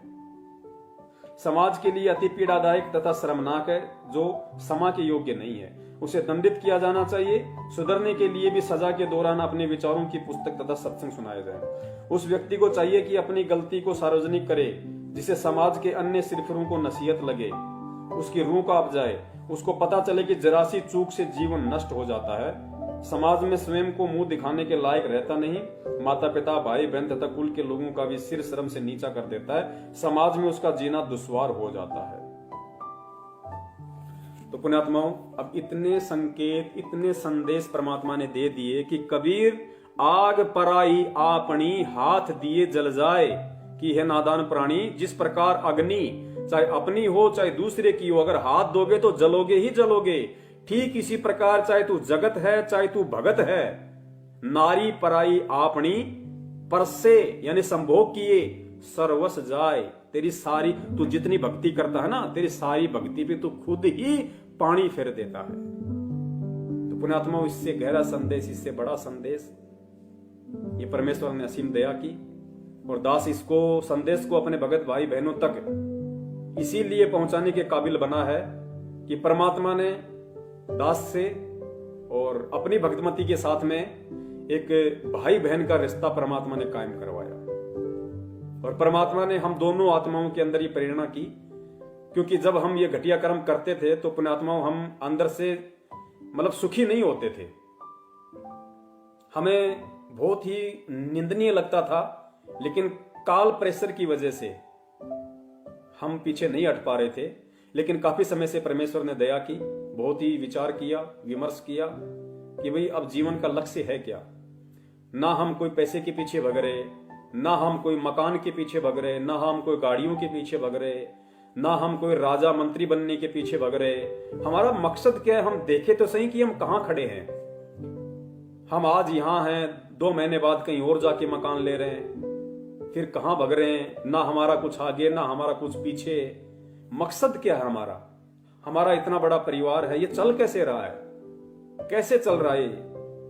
समाज के लिए अति पीड़ादायक तथा शर्मनाक है, जो क्षमा के योग्य नहीं है। उसे दंडित किया जाना चाहिए। सुधरने के लिए भी सजा के दौरान अपने विचारों की पुस्तक तथा सत्संग सुनाए जाए। उस व्यक्ति को चाहिए कि अपनी गलती को सार्वजनिक करे, जिसे समाज के अन्य सिरफिरों को नसीहत लगे, उसकी रूह कांप जाए, उसको पता चले कि जरा सी चूक से जीवन नष्ट हो जाता है। समाज में स्वयं को मुंह दिखाने के लायक रहता नहीं, माता पिता, भाई बहन तथा कुल के लोगों का भी सिर शर्म से नीचा कर देता है। समाज में उसका जीना दुश्वार हो जाता है। तो पुण्यात्माओं, अब इतने संकेत, इतने संदेश परमात्मा ने दे दिए कि कबीर आग पराई आपनी हाथ दिए जल जाए कि है नादान प्राणी। जिस प्रकार अग्नि चाहे अपनी हो चाहे दूसरे की हो, अगर हाथ दोगे तो जलोगे ही जलोगे, ठीक इसी प्रकार चाहे तू जगत है चाहे तू भगत है, नारी पराई आपनी परसे यानी संभोग किए सर्वस जाए। तेरी सारी, तू जितनी भक्ति करता है ना, तेरी सारी भक्ति पे तू खुद ही पानी फेर देता है। तो पुण्यात्माओं, इससे गहरा संदेश, इससे बड़ा संदेश ये परमेश्वर ने असीम दया की, और दास इसको संदेश को अपने भगत भाई बहनों तक इसीलिए पहुंचाने के काबिल बना है कि परमात्मा ने दास से और अपनी भक्तमती के साथ में एक भाई बहन का रिश्ता परमात्मा ने कायम करवाया। और परमात्मा ने हम दोनों आत्माओं के अंदर ये प्रेरणा की, क्योंकि जब हम ये घटिया कर्म करते थे तो पुण्यात्माओं हम अंदर से मतलब सुखी नहीं होते थे, हमें बहुत ही निंदनीय लगता था, लेकिन काल प्रेशर की वजह से हम पीछे नहीं हट पा रहे थे। लेकिन काफी समय से परमेश्वर ने दया की, बहुत ही विचार किया, विमर्श किया कि भाई अब जीवन का लक्ष्य है क्या। ना हम कोई पैसे के पीछे भग रहे, ना हम कोई मकान के पीछे भग रहे, ना हम कोई गाड़ियों के पीछे भग रहे, ना हम कोई राजा मंत्री बनने के पीछे भग रहे। हमारा मकसद क्या है, हम देखे तो सही कि हम कहां खड़े हैं। हम आज यहां हैं, 2 महीने बाद कहीं और जाके मकान ले रहे हैं, फिर कहां भग रहे हैं। ना हमारा कुछ आगे, ना हमारा कुछ पीछे। मकसद क्या है हमारा? हमारा इतना बड़ा परिवार है, ये चल कैसे रहा है, कैसे चल रहा है?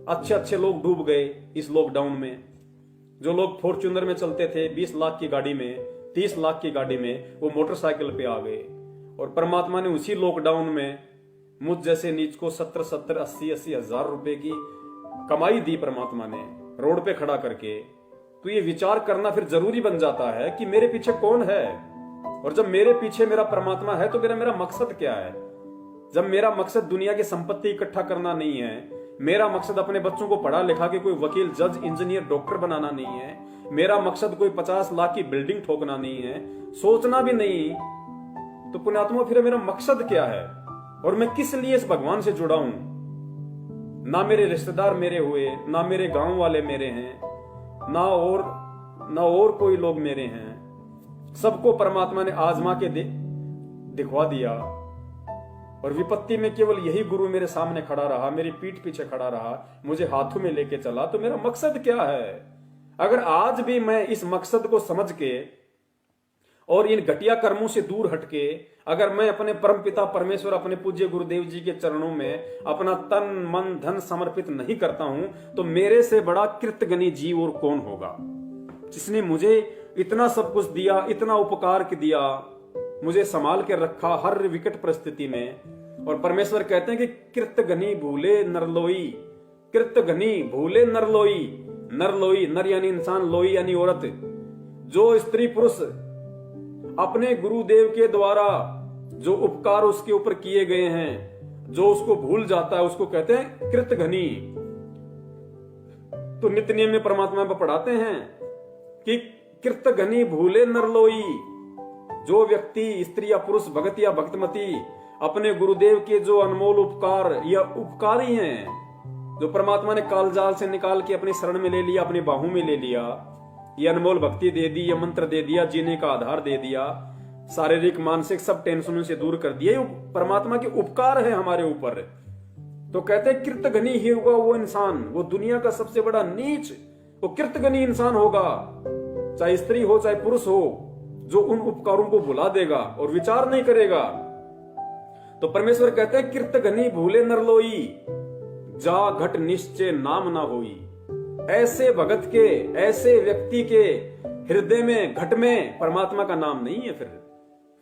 अच्छे अच्छे लोग डूब गए इस लॉकडाउन में। जो लोग फॉर्च्यूनर में चलते थे 20 लाख की गाड़ी में, 30 लाख की गाड़ी में, वो मोटरसाइकिल पे आ गए। और परमात्मा ने उसी लॉकडाउन में मुझ जैसे नीच को 70-70, 80-80 हजार रुपए की कमाई दी परमात्मा ने, रोड पे खड़ा करके। तो ये विचार करना फिर जरूरी बन जाता है कि मेरे पीछे कौन है, और जब मेरे पीछे मेरा परमात्मा है तो मेरा मकसद क्या है। जब मेरा मकसद दुनिया की संपत्ति इकट्ठा करना नहीं है, मेरा मकसद अपने बच्चों को पढ़ा लिखा के कोई वकील, जज, इंजीनियर, डॉक्टर बनाना नहीं है, मेरा मकसद कोई 50 लाख की बिल्डिंग ठोकना नहीं है, सोचना भी नहीं, तो पुण्यात्मा फिर मेरा मकसद क्या है और मैं किस लिए इस भगवान से जुड़ा हूं। ना मेरे रिश्तेदार मेरे हुए, ना मेरे गांव वाले मेरे हैं, ना और कोई लोग मेरे हैं। सबको परमात्मा ने आजमा के दिखवा दिया, और विपत्ति में केवल यही गुरु मेरे सामने खड़ा रहा, मेरी पीठ पीछे खड़ा रहा, मुझे हाथों में लेके चला। तो मेरा मकसद क्या है? अगर आज भी मैं इस मकसद को समझ के और इन घटिया कर्मों से दूर हटके अगर मैं अपने परम पिता परमेश्वर, अपने पूज्य गुरुदेव जी के चरणों में अपना तन मन धन समर्पित नहीं करता हूं, तो मेरे से बड़ा कृतज्ञ जीव और कौन होगा, जिसने मुझे इतना सब कुछ दिया, इतना उपकार दिया, मुझे संभाल के रखा हर विकट परिस्थिति में। और परमेश्वर कहते हैं कि कृतघ्नि भूले नरलोई, कृतघ्नि भूले नरलोई। नरलोई, नर यानी इंसान, लोई यानी औरत। जो स्त्री पुरुष अपने गुरुदेव के द्वारा जो उपकार उसके ऊपर किए गए हैं, जो उसको भूल जाता है, उसको कहते हैं कृतघ्नि। तो नित्य नियम में परमात्मा को पढ़ाते हैं कि कृतघ्नि भूले नरलोई। जो व्यक्ति, स्त्री या पुरुष, भगत या भक्तमती अपने गुरुदेव के जो अनमोल उपकार या उपकारी हैं, जो परमात्मा ने कालजाल से निकाल के अपनी शरण में ले लिया, अपनी बाहों में ले लिया, ये अनमोल भक्ति दे दी, ये मंत्र दे दिया, जीने का आधार दे दिया, शारीरिक मानसिक सब टेंशनों से दूर कर दिया, परमात्मा के उपकार है हमारे ऊपर। तो कहते हैं कृतघ्नि ही होगा वो इंसान, वो दुनिया का सबसे बड़ा नीच, वो कृतघ्नि इंसान होगा, चाहे स्त्री हो चाहे पुरुष हो, जो उन उपकारों को भुला देगा और विचार नहीं करेगा। तो परमेश्वर कहते हैं कृतघ्नि भूले नरलोई, जा घट निश्चय नाम ना होई। ऐसे भगत के, ऐसे व्यक्ति के हृदय में, घट में परमात्मा का नाम नहीं है। फिर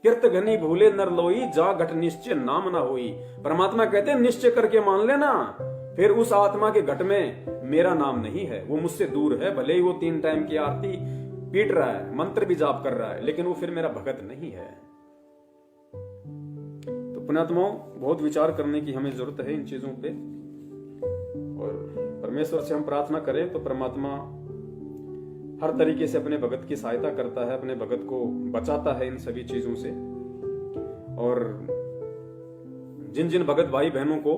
कृतघ्नि भूले नरलोई, जा घट निश्चय नाम ना होई। परमात्मा कहते हैं निश्चय करके मान लेना, फिर उस आत्मा के घट में मेरा नाम नहीं है, वो मुझसे दूर है। भले ही वो 3 टाइम की आरती पीट रहा है, मंत्र भी जाप कर रहा है, लेकिन वो फिर मेरा भगत नहीं है। तो पुण्यात्माओं, बहुत विचार करने की हमें जरूरत है इन चीजों पे, और परमेश्वर से हम प्रार्थना करें तो परमात्मा हर तरीके से अपने भगत की सहायता करता है, अपने भगत को बचाता है इन सभी चीजों से। और जिन जिन भगत भाई बहनों को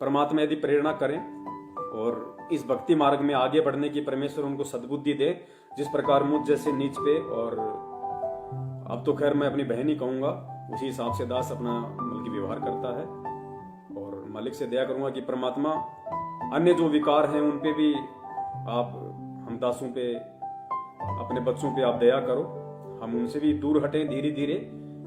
परमात्मा यदि प्रेरणा करें और इस भक्ति मार्ग में आगे बढ़ने की परमेश्वर उनको सद्बुद्धि दे, जिस प्रकार मुझ जैसे नीच पे, और अब तो खैर मैं अपनी बहन ही कहूंगा, उसी हिसाब से दास अपना बल्कि व्यवहार करता है। और मालिक से दया करूंगा कि परमात्मा अन्य जो विकार हैं उन पे भी आप, हम दासों पे, अपने बच्चों पे आप दया करो, हम उनसे भी दूर हटें धीरे धीरे,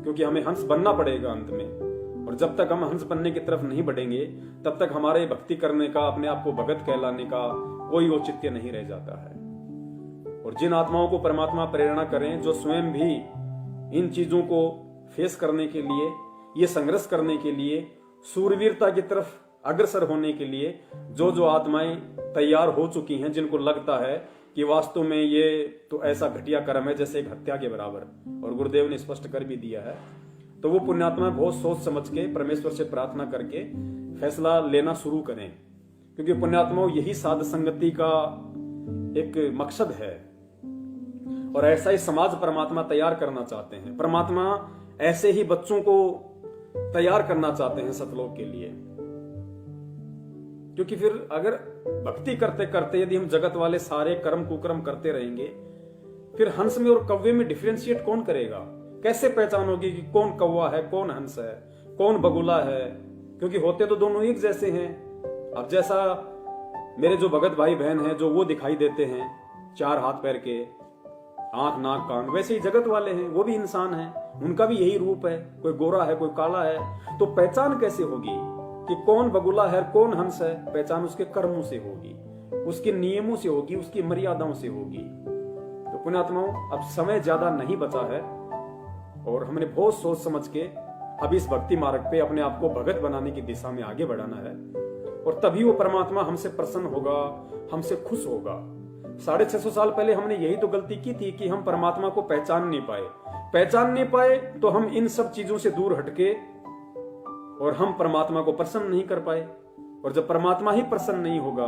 क्योंकि हमें हंस बनना पड़ेगा अंत में। और जब तक हम हंस बनने की तरफ नहीं बढ़ेंगे, तब तक हमारे भक्ति करने का, अपने आप को भगत कहलाने का कोई औचित्य नहीं रह जाता है। और जिन आत्माओं को परमात्मा प्रेरणा करें, जो स्वयं भी इन चीजों को फेस करने के लिए, ये संघर्ष करने के लिए, सूरवीरता की तरफ अग्रसर होने के लिए जो आत्माएं तैयार हो चुकी हैं, जिनको लगता है कि वास्तव में ये तो ऐसा घटिया कर्म है जैसे एक हत्या के बराबर, और गुरुदेव ने स्पष्ट कर भी दिया है, तो वो पुण्यात्मा बहुत सोच समझ के परमेश्वर से प्रार्थना करके फैसला लेना शुरू करें। क्योंकि पुण्यात्माओं, यही साध संगति का एक मकसद है, और ऐसा ही समाज परमात्मा तैयार करना चाहते हैं। परमात्मा ऐसे ही बच्चों को तैयार करना चाहते हैं सतलोक के लिए। क्योंकि फिर अगर भक्ति करते करते यदि हम जगत वाले सारे कर्म कुकर्म करते रहेंगे, फिर हंस में और कौवे में डिफरेंशिएट कौन करेगा? कैसे पहचान होगी कि कौन कौवा है, कौन हंस है, कौन बगुला है? क्योंकि होते तो दोनों एक जैसे हैं। अब जैसा मेरे जो भगत भाई बहन हैं, जो वो दिखाई देते हैं 4 हाथ पैर के, आंख नाक कान, वैसे ही जगत वाले हैं, वो भी इंसान हैं, उनका भी यही रूप है, कोई गोरा है कोई काला है। तो पहचान कैसे होगी कि कौन बगुला है कौन हंस है? पहचान उसके कर्मों से होगी, उसके नियमों से होगी, उसकी मर्यादाओं से होगी। तो पुण्यात्माओं, अब समय ज्यादा नहीं बचा है, और हमने बहुत सोच समझ के अब इस भक्ति मार्ग पे अपने आप को भगत बनाने की दिशा में आगे बढ़ाना है, और तभी वो परमात्मा हमसे प्रसन्न होगा, हमसे खुश होगा। 650 साल पहले हमने यही तो गलती की थी कि हम परमात्मा को पहचान नहीं पाए, तो हम इन सब चीजों से दूर हटके और हम परमात्मा को प्रसन्न नहीं कर पाए। और जब परमात्मा ही प्रसन्न नहीं होगा,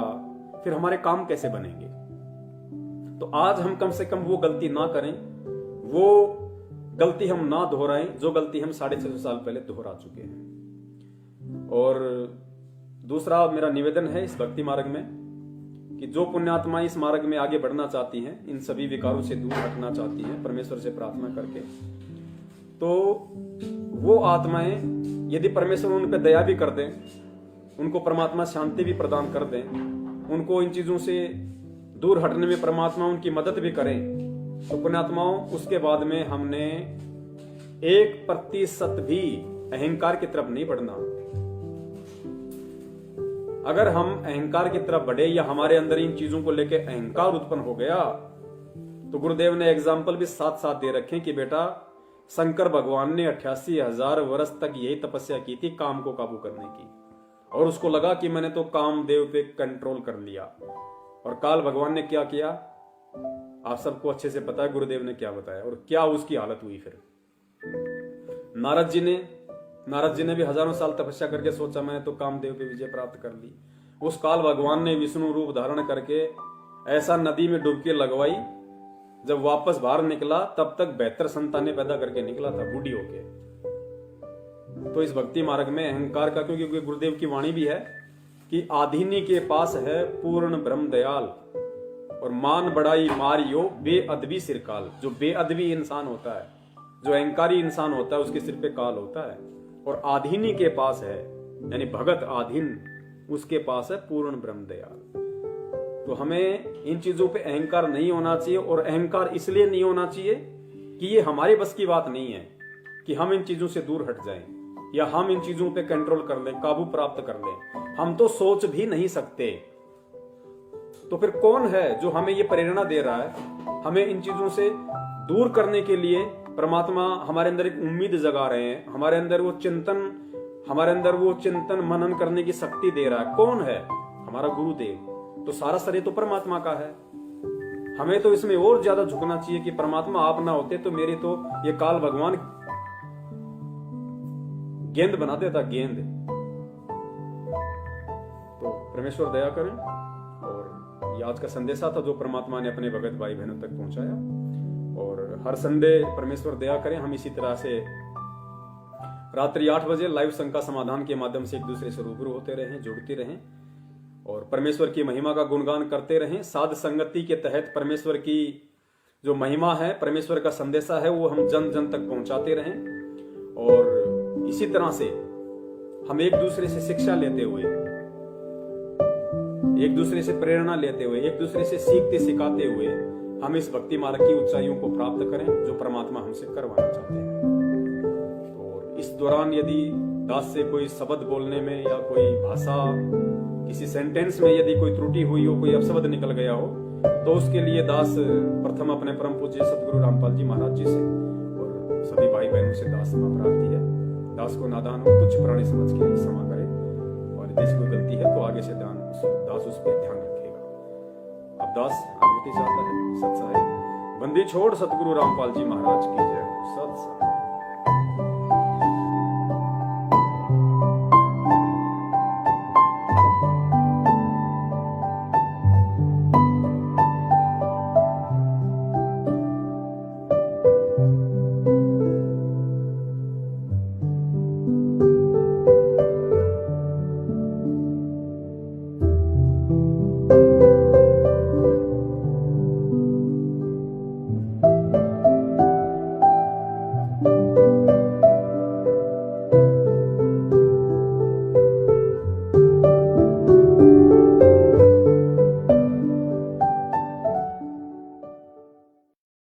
फिर हमारे काम कैसे बनेंगे? तो आज हम कम से कम वो गलती ना करें, वो गलती हम ना दोहराएं जो गलती हम 650 साल पहले दोहरा चुके हैं। और दूसरा मेरा निवेदन है इस भक्ति मार्ग में कि जो पुण्यात्मा इस मार्ग में आगे बढ़ना चाहती हैं, इन सभी विकारों से दूर हटना चाहती हैं परमेश्वर से प्रार्थना करके, तो वो आत्माएं यदि परमेश्वर उन पर दया भी कर दें, उनको परमात्मा शांति भी प्रदान कर दें, उनको इन चीजों से दूर हटने में परमात्मा उनकी मदद भी करें, तो पुण्यात्माओं उसके बाद में हमने 1% भी अहंकार की तरफ नहीं बढ़ना। अगर हम अहंकार की तरफ बढ़े या हमारे अंदर इन चीजों को लेकर अहंकार उत्पन्न हो गया, तो गुरुदेव ने एग्जाम्पल भी साथ साथ दे रखे कि बेटा शंकर भगवान ने 88,000 वर्ष तक यही तपस्या की थी काम को काबू करने की, और उसको लगा कि मैंने तो कामदेव पे कंट्रोल कर लिया। और काल भगवान ने क्या किया, आप सबको अच्छे से पता है गुरुदेव ने क्या बताया और क्या उसकी हालत हुई। फिर नारद जी ने भी हजारों साल तपस्या करके सोचा मैंने तो कामदेव पे विजय प्राप्त कर ली। उस काल भगवान ने विष्णु रूप धारण करके ऐसा नदी में डुबकी लगवाई, जब वापस बाहर निकला तब तक 72 संतानें पैदा करके निकला था बूढ़ी होके। तो इस भक्ति मार्ग में अहंकार का, क्योंकि गुरुदेव की वाणी भी है कि आधीनी के पास है पूर्ण ब्रह्म दयाल, और मान बड़ाई मारियो बेअदबी सिरकाल। जो बेअदबी इंसान होता है, जो अहंकारी इंसान होता है, उसके सिर पे काल होता है। और आधीनी के पास है, यानी भगत आधीन, उसके पास है पूर्ण ब्रह्म दयाल। तो हमें इन चीजों पे अहंकार नहीं होना चाहिए, और अहंकार इसलिए नहीं होना चाहिए कि ये हमारे बस की बात नहीं है कि हम इन चीजों से दूर हट जाएं या हम इन चीजों पे कंट्रोल कर लें, काबू प्राप्त कर लें। हम तो सोच भी नहीं सकते। तो फिर कौन है जो हमें ये प्रेरणा दे रहा है, हमें इन चीजों से दूर करने के लिए? परमात्मा हमारे अंदर एक उम्मीद जगा रहे हैं, हमारे अंदर वो चिंतन मनन करने की शक्ति दे रहा है। कौन है? हमारा गुरुदेव। तो सारा श्रेय तो परमात्मा का है। हमें तो इसमें और ज्यादा झुकना चाहिए कि परमात्मा आप ना होते तो मेरे तो ये काल भगवान गेंद बना देता, गेंद। तो परमेश्वर दया करें। और ये आज का संदेशा था जो परमात्मा ने अपने भगत भाई बहनों तक पहुंचाया। और हर संडे परमेश्वर दया करें हम इसी तरह से रात्रि 8 बजे लाइव शंका समाधान के माध्यम से एक दूसरे से रूबरू होते रहें, जुड़ते रहें और परमेश्वर की महिमा का गुणगान करते रहें। साध संगति के तहत परमेश्वर की जो महिमा है, परमेश्वर का संदेशा है, वो हम जन जन तक पहुंचाते रहें। और इसी तरह से हम एक दूसरे से शिक्षा लेते हुए, एक दूसरे से प्रेरणा लेते हुए, एक दूसरे से सीखते सिखाते हुए हम इस भक्ति मार्ग की ऊंचाइयों को प्राप्त करें जो परमात्मा हमसे करवाना चाहते हैं। और इस दौरान यदि दास से कोई शब्द बोलने में या कोई भाषा, किसी सेंटेंस में यदि कोई त्रुटि हुई हो, कोई अपशब्द निकल गया हो, तो उसके लिए दास प्रथम अपने परम पूज्य सतगुरु रामपाल जी महाराज जी से और सभी भाई बहनों से दास क्षमा प्रार्थी है। दास को नादान और तुच्छ प्राणी समझ के क्षमा करे, और यदि कोई गलती है तो आगे से दास उस पर ध्यान रखेगा। अब दास आहुति चाहता है। सत्साई बंदी छोड़ सतगुरु रामपाल जी महाराज की जय। सत्साई।